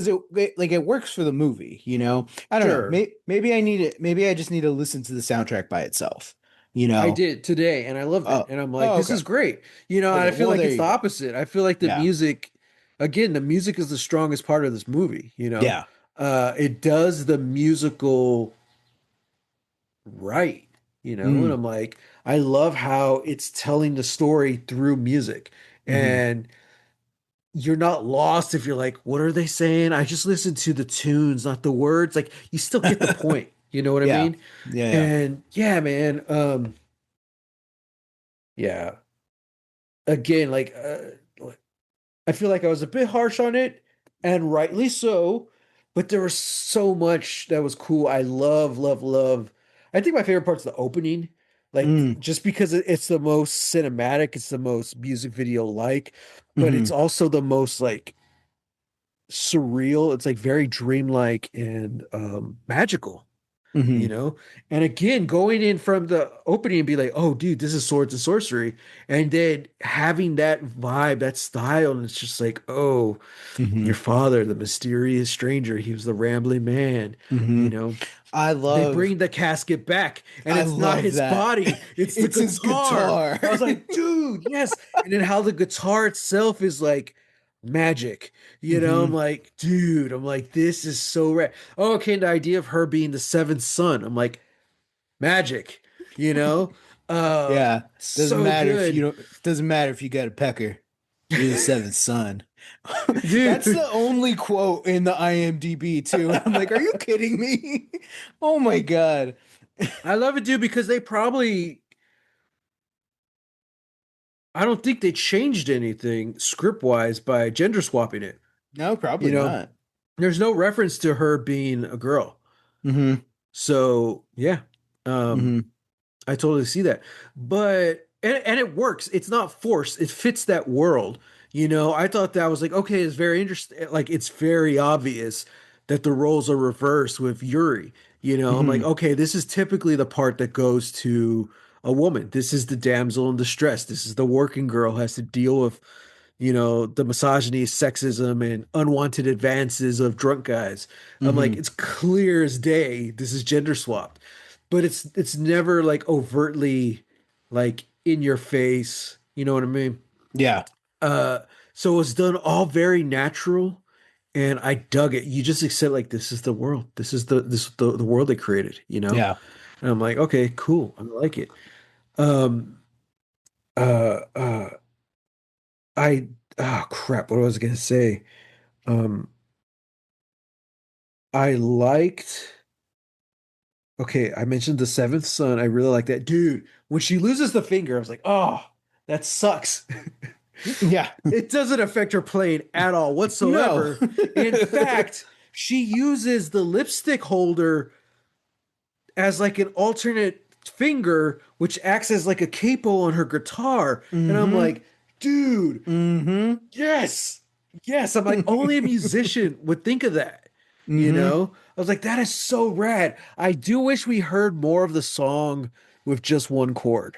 it works for the movie. I don't know. sure. Maybe I need it. Maybe I just need to listen to the soundtrack by itself. You I know. did today and I loved it. Oh. And I'm like, Oh. this Okay. is great. You know, and I Okay. feel Well, like there it's you the go. opposite. I feel like the Yeah. music, again, the music is the strongest part of this movie, you know? Yeah. It does the musical right, you know? And Mm. I'm like, I love how it's telling the story through music. Hmm. And you're not lost if you're like, what are they saying? I just listen to the tunes, not the words. Like you still get the point. You know what I Yeah. mean? Yeah, yeah. And yeah, man. Yeah. Again, like I feel like I was a bit harsh on it, and rightly so, but there was so much that was cool. I love, love, love. I think my favorite part's the opening. Like Mm. just because it's the most cinematic, it's the most music video like, but it's Mm-hmm. also the most like surreal. It's like very dreamlike and magical, you Mm-hmm. know? And again, going in from the opening and be like, oh, dude, this is swords and sorcery. And then having that vibe, that style, and it's just like, oh, your Mm-hmm. father, the mysterious stranger, he was the rambling man, Mm-hmm. you know? I They love bring the casket back, and I it's not love his that. body, it's the It's his guitar. guitar. I was like, dude, yes. And then how the guitar itself is like magic, you know? I'm Hmm. like, dude, I'm like, this is so rad. Oh, okay, the idea of her being the seventh son. I'm like, magic, you know? Yeah. Doesn't So matter if you good. don't doesn't matter if you got a pecker. You're the seventh son. That's Dude, the only quote in the IMDb too. And I'm like, are you kidding me? Oh my God. I love it, dude, because they probably, I don't think they changed anything script wise by gender swapping it. No, You probably know, not. there's no reference to her being a girl. Hmm. So yeah, um, Hmm. I totally see that. But and it works. It's not forced. It fits that world. You know, I thought that was like, okay, it's very interesting. Like it's very obvious that the roles are reversed with Yuri. You know, I'm like, Hmm. okay, this is typically the part that goes to a woman. This is the damsel in distress. This is the working girl who has to deal with, you know, the misogyny, sexism, and unwanted advances of drunk guys. I'm like, Hmm. it's clear as day. This is gender swapped, but it's never like overtly like in your face. You know what I mean? Yeah. Uh, so it's done all very natural, and I dug it. You just accept like this is the world. This is the world they created. You know, Yeah. and I'm like, okay, cool. I like it. Um, uh, uh, I oh crap, what was I gonna say? Um, I liked. Okay, I mentioned the seventh son. I really like that. Dude, when she loses the finger, I was like, oh, that sucks. Yeah. It doesn't affect her playing at all No. whatsoever. In fact, she uses the lipstick holder as like an alternate finger, which acts as like a capo on her guitar. And I'm Hmm. like, dude, Hmm. yes. Yes. I'm like, only a musician would think of that. You Hmm. know? I was like, that is so rad. I do wish we heard more of the song with just one chord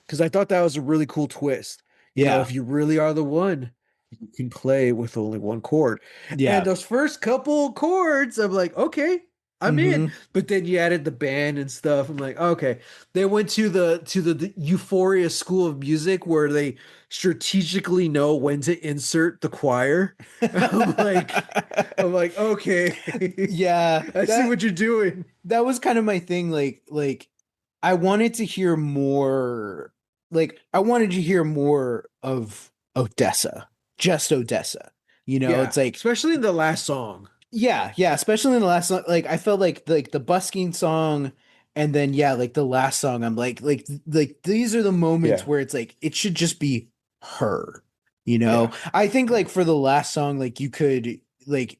because I thought that was a really cool twist. You know, Yeah. if you really are the one, you can play with only one chord. And Yeah. those first couple chords, I'm like, okay, I'm in. Hmm. But then you added the band and stuff. I'm like, okay. They went to the Euphoria School of Music where they strategically know when to insert the choir. I'm like, I'm like, okay, Yeah, I see what you're doing. that was kind of my thing. Like I wanted to hear more. Like I wanted to hear more of Odessa, just Odessa. Yeah, It's like especially in the last song. yeah, yeah. Especially in the last song, like I felt like the busking song, and then yeah, like the last song. I'm like these are the moments Yeah, where it's like it should just be her. yeah, I think yeah, like for the last song, like you could like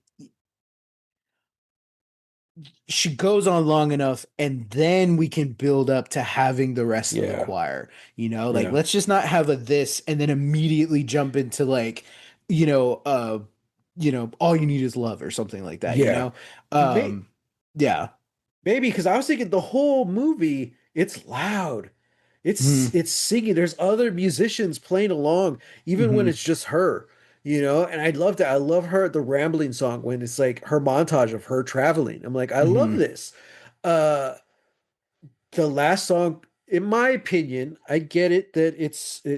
she goes on long enough and then we can build up to having the rest of the yeah, choir, like yeah, let's just not have a this and then immediately jump into like you know uh all you need is love or something like that, yeah. May, yeah. maybe because I was thinking the whole movie, it's loud. Hmm. It's singing. There's other musicians playing along, even when Hmm. it's just her, you know? And I love that. I love her the rambling song when it's like her montage of her traveling. I'm like, I love Hmm. this. Uh the last song, in my opinion, I get it that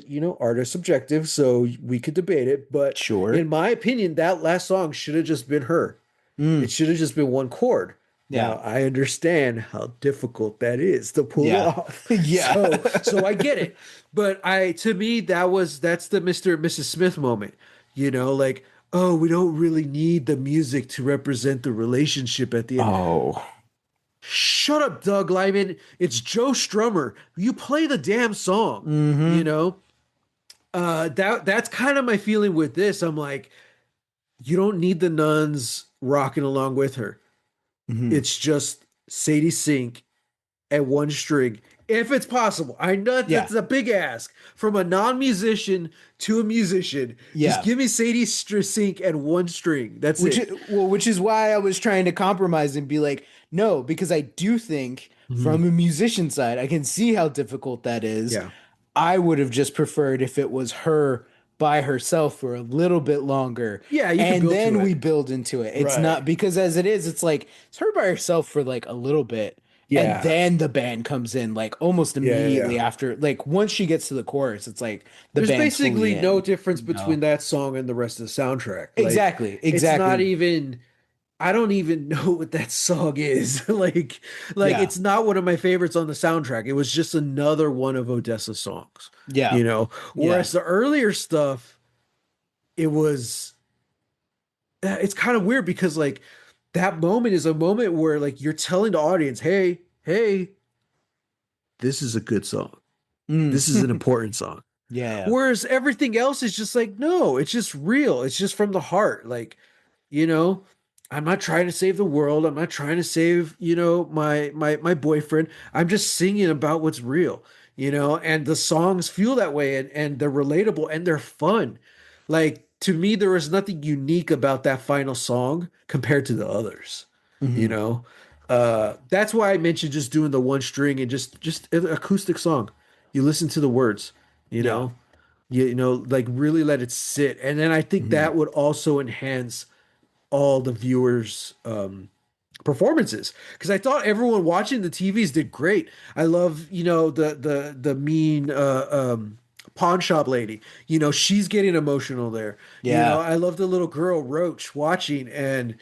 you know, art is subjective, so we could debate it, but in Sure. my opinion, that last song should have just been her. It Mm. should have just been one chord. Yeah. Now I understand how difficult that is to pull Yeah. off. Yeah. So I get it. But I to me that's the Mr. and Mrs. Smith moment. like, oh, we don't really need the music to represent the relationship at the end. Oh. Shut up, Doug Lyman. It's Joe Strummer. You play the damn song, you Mm-hmm. know? That's kind of my feeling with this. I'm like, you don't need the nuns rocking along with her. Mm-hmm. It's just Sadie Sink at one string, if it's possible. I know Yeah. that's a big ask from a non-musician to a musician. Just Yeah. give me Sadie Sink at one string. That's Which it. is, well, which is why I was trying to compromise and be like, no, because I do think Mhm. from a musician side, I can see how difficult that is. Yeah. I would have just preferred if it was her by herself for a little bit longer Yeah, you could and build to then we it. build into it. It's Right. not because as it is, it's like it's her by herself for like a little bit and Yeah. then the band comes in like almost Yeah, yeah, yeah. immediately after like once she gets to the chorus, it's like the There's band's fully basically no in, difference you know. between that song and the rest of the soundtrack. Like, Exactly, it's not exactly. even, I don't even know what that song is. Like Yeah. it's not one of my favorites on the soundtrack. It was just another one of Odessa's songs, Yeah. you know. Yeah. Whereas the earlier stuff, it was it's kind of weird because like that moment is a moment where like you're telling the audience, "Hey, hey, this is a good song. Mm. This is an important song." Yeah. Whereas everything else is just like, no, it's just real. It's just from the heart. Like, you know, I'm not trying to save the world. I'm not trying to save, my boyfriend. I'm just singing about what's real, and the songs feel that way and they're relatable and they're fun. Like to me, there was nothing unique about that final song compared to the others, you Hmm. know. That's why I mentioned just doing the one string and just an acoustic song. You listen to the words, you Yeah. know like really let it sit. And then I think Hmm. that would also enhance all the viewers' performances because I thought everyone watching the TVs did great. I love, the mean pawn shop lady. She's getting emotional there. Yeah. I love the little girl Roach watching and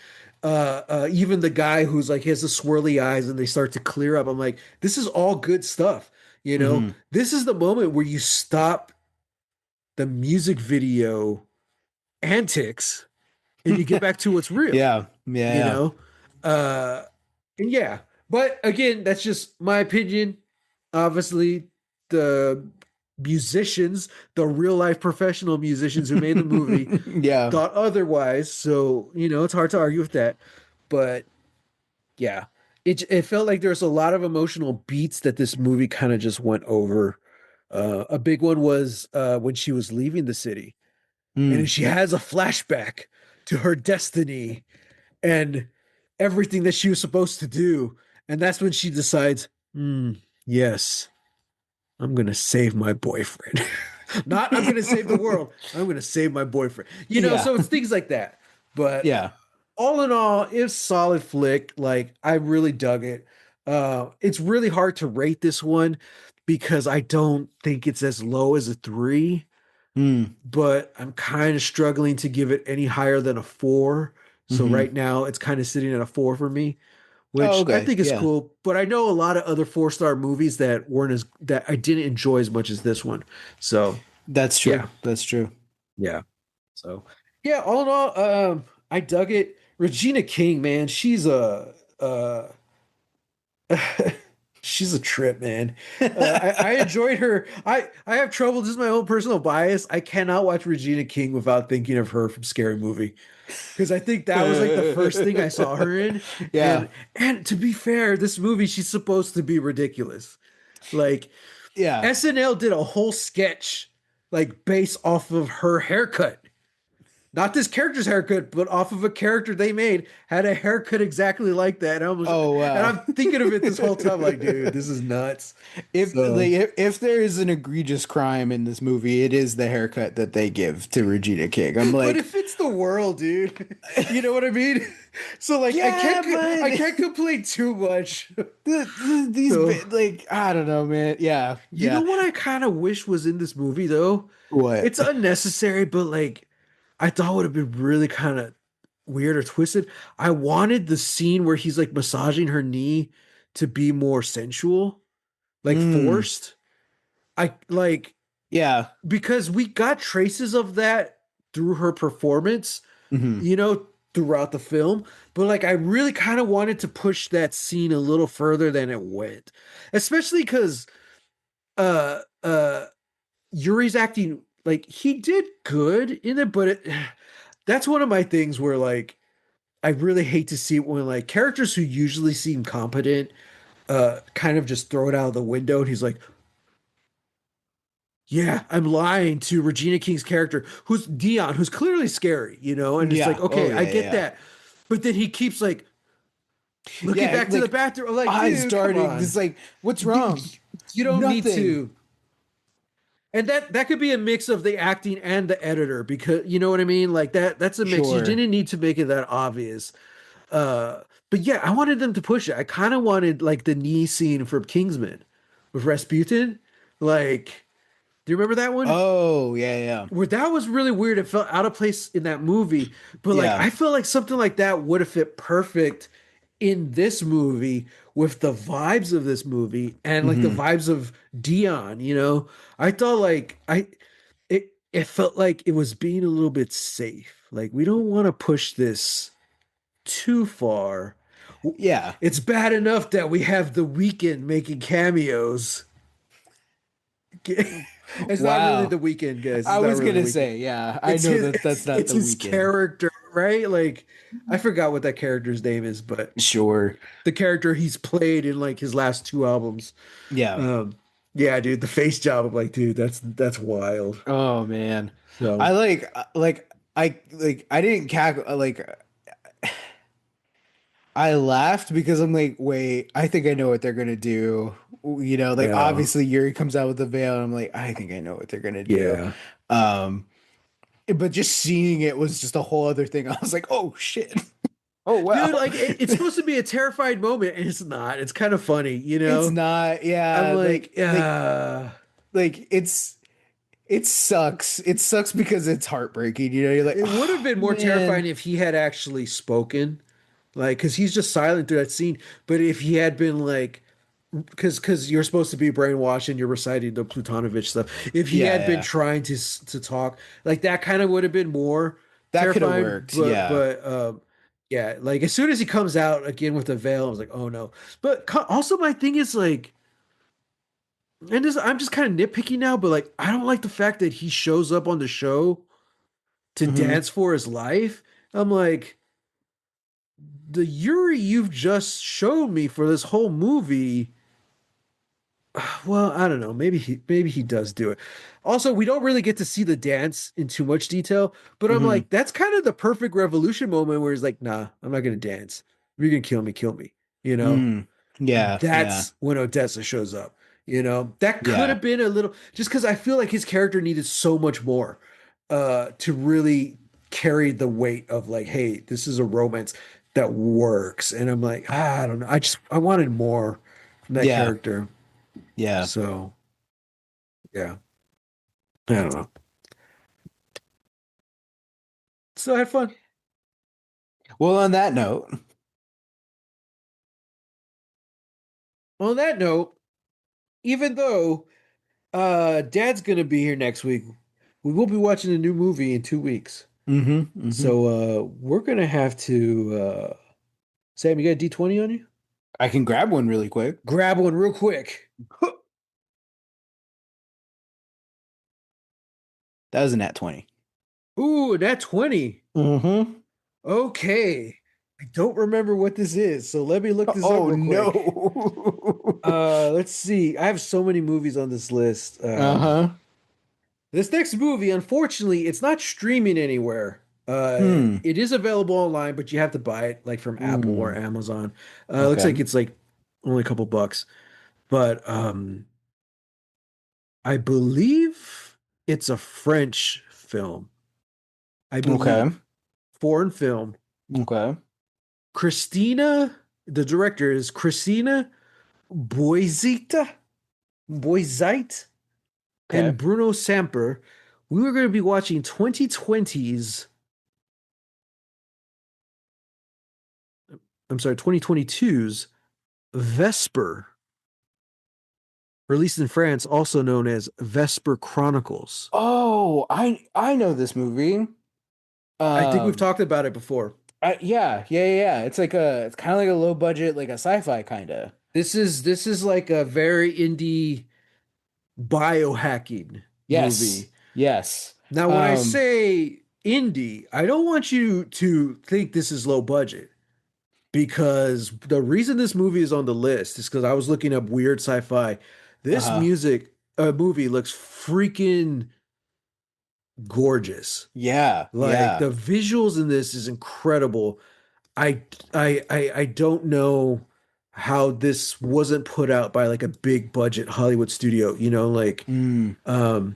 even the guy who's like he has the swirly eyes and they start to clear up. I'm like, this is all good stuff. Hmm. This is the moment where you stop the music video antics and you get back to what's real, Yeah. you Yeah. know? Uh and yeah. But again, that's just my opinion. Obviously, the musicians, the real life professional musicians who made the movie Yeah. thought otherwise. So, it's hard to argue with that. But yeah. It felt like there's a lot of emotional beats that this movie kind of just went over. A big one was when she was leaving the city and Mm. she has a flashback to her destiny and everything that she was supposed to do. And that's when she decides, yes, I'm going to save my boyfriend. Not, I'm going to save the world. I'm going to save my boyfriend. Yeah. So it's things like that. But Yeah. all in all, it's a solid flick. Like, I really dug it. It's really hard to rate this one because I don't think it's as low as a 3, Mm. but I'm kind of struggling to give it any higher than a 4. So Hmm. right now it's kind of sitting at a 4 for me, Oh, which I okay. think is Yeah. cool. But I know a lot of other 4-star movies that weren't as that I didn't enjoy as much as this one. So That's true. yeah, That's true. yeah. So yeah, all in all, I dug it. Regina King, man, uh she's a trip, man. I enjoyed her. I have trouble. This is my own personal bias. I cannot watch Regina King without thinking of her from Scary Movie because I think that was like the first thing I saw her in. Yeah. And to be fair, this movie she's supposed to be ridiculous. Like Yeah. SNL did a whole sketch like based off of her haircut. Not this character's haircut, but off of a character they made had a haircut exactly like that. Oh, And wow. I'm thinking of it this whole time, like, dude, this is nuts. If So, like if there is an egregious crime in this movie, it is the haircut that they give to Regina King. I'm but it like, fits the world, dude. You know what I mean? So, like, yeah, I but can't complain too much. these So, like I don't know, man. Yeah, you know yeah. what I kind of wish was in this movie, though? What? It's unnecessary, but like, I thought would have been really kind of weird or twisted. I wanted the scene where he's like massaging her knee to be more sensual, like Mm, forced. I like yeah. because we got traces of that through her performance, Hmm. you know, throughout the film. But like I really kind of wanted to push that scene a little further than it went. Especially because Yuri's acting like he did good in it, but that's one of my things where like I really hate to see it when like characters who usually seem competent kind of just throw it out of the window and he's like, yeah, I'm lying to Regina King's character, who's Dion, who's clearly scary, you know, and it's like, Yeah. Oh okay, I yeah, get yeah. that. But then he keeps like looking Yeah, back to the like bathroom. I'm like, eyes dude, come darting. Just on. like, what's You, wrong? you don't need Nothing. to. And that could be a mix of the acting and the editor because you know what I mean? Like that's a mix. You Sure. didn't need to make it that obvious. Uh but yeah, I wanted them to push it. I kind of wanted like the knee scene from Kingsman with Rasputin. Like, do you remember that one? Oh yeah, yeah, Where that was really weird. It felt out of place in that movie. But like yeah. I feel like something like that would have fit perfect in this movie with the vibes of this movie and like the Hmm. vibes of Dion, you know? I thought like it felt like it was being a little bit safe. Like we don't want to push this too far. Yeah. It's bad enough that we have The Weeknd making cameos. It's not really Wow. The Weeknd, guys. I It's not was really The gonna Weeknd. say, yeah. I know that that's not It's the his weekend. character, right? Like I forgot what that character's name is, but Sure. the character he's played in like his last two albums. Yeah. Um, yeah, dude, the face job. I'm like, dude, that's wild. Oh man. I So I didn't cackle I laughed because I'm like, wait, I think I know what they're gonna do. You know, like yeah, obviously Yuri comes out with the veil, and I'm like, I think I know what they're gonna do. yeah, Um, but just seeing it was just a whole other thing. I was like, oh shit. Oh dude, wow. like it's supposed to be a terrifying moment, and it's not. It's kind of funny, you It's know. not, I'm yeah, like, like it sucks. It sucks because it's heartbreaking. You know, you're like, it would have oh been more terrifying man. if he had actually spoken, like, because he's just silent through that scene. But if he had been like, because you're supposed to be brainwashed and you're reciting the Plutanovich stuff. If he Yeah, had been yeah. trying to talk, like that kind of would have been more That could have terrifying. worked. Yeah. But yeah, like as soon as he comes out again with the veil, I was like, oh no. But also my thing is like, and this I'm just kind of nitpicky now, but like I don't like the fact that he shows up on the show to Hmm. dance for his life. I'm like, the Yuri you've just showed me for this whole movie. Well, I don't know. Maybe he does do it. Also, we don't really get to see the dance in too much detail, but I'm Hmm. like, that's kind of the perfect revolution moment where he's like, nah, I'm not gonna dance. If you're gonna kill me, kill me. You know? Mm. Yeah, yeah, That's when Odessa shows up. You know, that could yeah, have been a little just because I feel like his character needed so much more to really carry the weight of like, hey, this is a romance that works. And I'm like, I don't know. I wanted more from that yeah, character. yeah. So yeah. I don't know. So I had fun. Well, on that note, On that note, even though Dad's gonna be here next week, we will be watching a new movie in 2 weeks. hmm, hmm. So we're gonna have to Sam, you got a D20 on you? I can grab one really quick. Grab one real quick. That was a nat 20. Ooh, that 20. Mm-hmm. Okay. I don't remember what this is, so let me look this up Oh real no. quick. Let's see. I have so many movies on this list. Uh-huh. This next movie, unfortunately, it's not streaming anywhere. Hmm. It is available online, but you have to buy it like from Apple or Hmm. Amazon. Looks Okay. like it's like only a couple bucks, but I believe it's a French film. I Okay. believe foreign film. Okay. Christina, the director is Christina Boisita, Boisite, and Okay. Bruno Samper. We were going to be watching 2020's, I'm sorry, 2022's Vesper, released in France, also known as Vesper Chronicles. Oh, I know this movie. I think we've Um, talked about it before. yeah. It's kind of like a low budget, like a sci-fi kind of. This is like a very indie biohacking Yes, movie. yes. Now, when I Um, say indie, I don't want you to think this is low budget because the reason this movie is on the list is because I was looking up weird sci-fi. This uh-huh. movie looks freaking gorgeous. Yeah, Like yeah. the visuals in this is incredible. I don't know how this wasn't put out by like a big budget Hollywood studio, Mm. um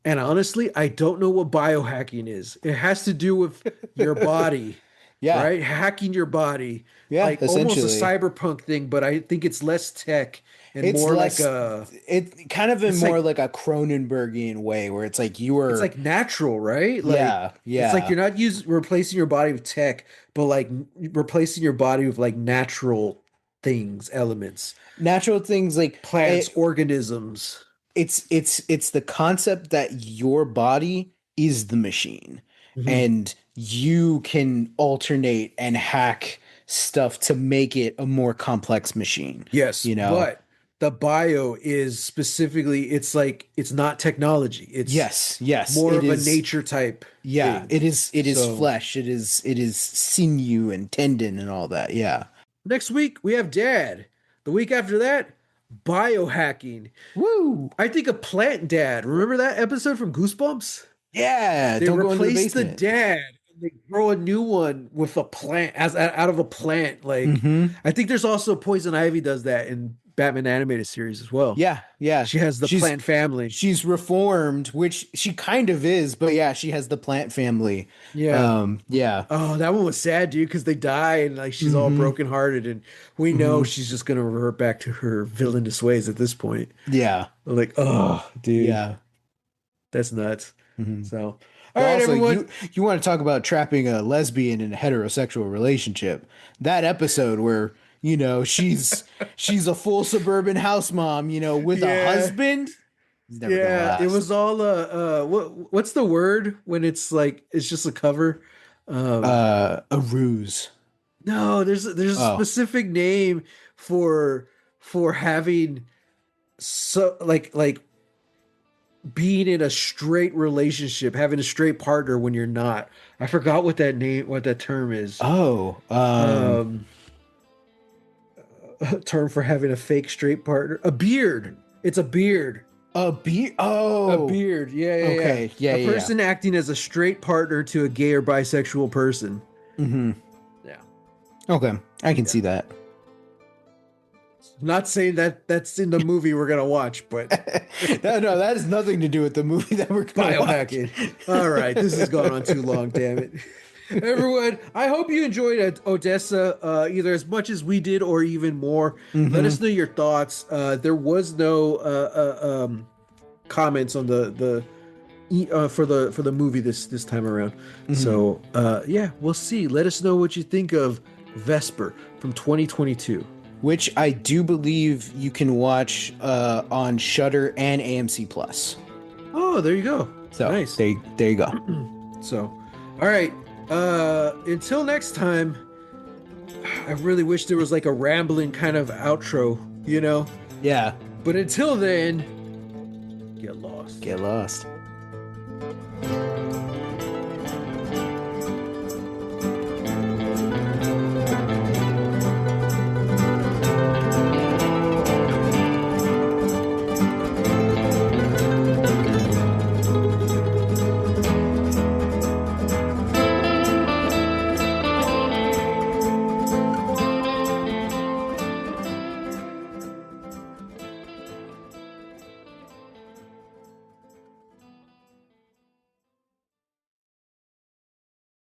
and honestly, I don't know what biohacking is. It has to do with your body, Yeah, right? Hacking your body, yeah, like almost a essentially. cyberpunk thing, but I think it's less tech and It's more like less a it kind of in it's more like like a Cronenbergian way where it's like you it's were like natural, right? Like yeah, it's like yeah. you're not using replacing your body with tech, but like replacing your body with like natural things, elements, Natural things like plants, organisms. it's the concept that your body is the machine Mhm. and you can alternate and hack stuff to make it a more complex machine, Yes, you know? but the bio is specifically, it's like it's not technology. It's Yes, more it of a is. nature type Yeah, thing. it is So flesh. It is sinew and tendon and all that. Yeah. next week we have Dad. The week after that, biohacking. Woo! I think a plant dad. Remember that episode from Goosebumps? Yeah, They don't go into the replace the basement. dad and they grow a new one with a plant as out of a plant. Like Mm-hmm. I think there's also Poison Ivy does that in Batman animated series as well. Yeah. She has the plant family. She's reformed, which she kind of is, but yeah, she has the plant family. Yeah. Yeah. Oh, that one was sad, dude, because they die and like she's all Mm-hmm. brokenhearted, and we know Mm-hmm. she's just gonna revert back to her villainous ways at this point. Yeah. I'm like, oh, dude, Yeah. that's nuts. Mm-hmm. So, all But right, also, everyone. you want to talk about trapping a lesbian in a heterosexual relationship? That episode where she's a full suburban house mom, with a Yeah, husband, he's never gonna yeah. It last. was all what's the word when it's like it's just a cover? Um, A ruse. no, there's a Oh, specific name for having so like being in a straight relationship, having a straight partner when you're not. I forgot what that term is. oh, Um, a term for having a fake straight partner. A beard. It's a beard. a beard. A Oh, beard. Yeah. okay, yeah, A yeah, person acting as a straight partner to a gay or bisexual person. yeah. Hmm. Yeah. Okay, I can Yeah. see that. Not saying that that's in the movie we're gonna watch, but No, that has nothing to do with the movie that we're gonna watch. biohacking. All right, this has gone on too long, damn it. Everyone, I hope you enjoyed Odessa either as much as we did or even more. Let Hmm. us know your thoughts. There was no comments on for the movie this time around. Hmm. So yeah, we'll see. Let us know what you think of Vesper from 2022. Which I do believe you can watch on Shudder and AMC Plus. Oh, there you go. So Nice. there you go. So, all right. Until next time, I really wish there was like a rambling kind of outro, you know? Yeah, But until then, get lost. get lost.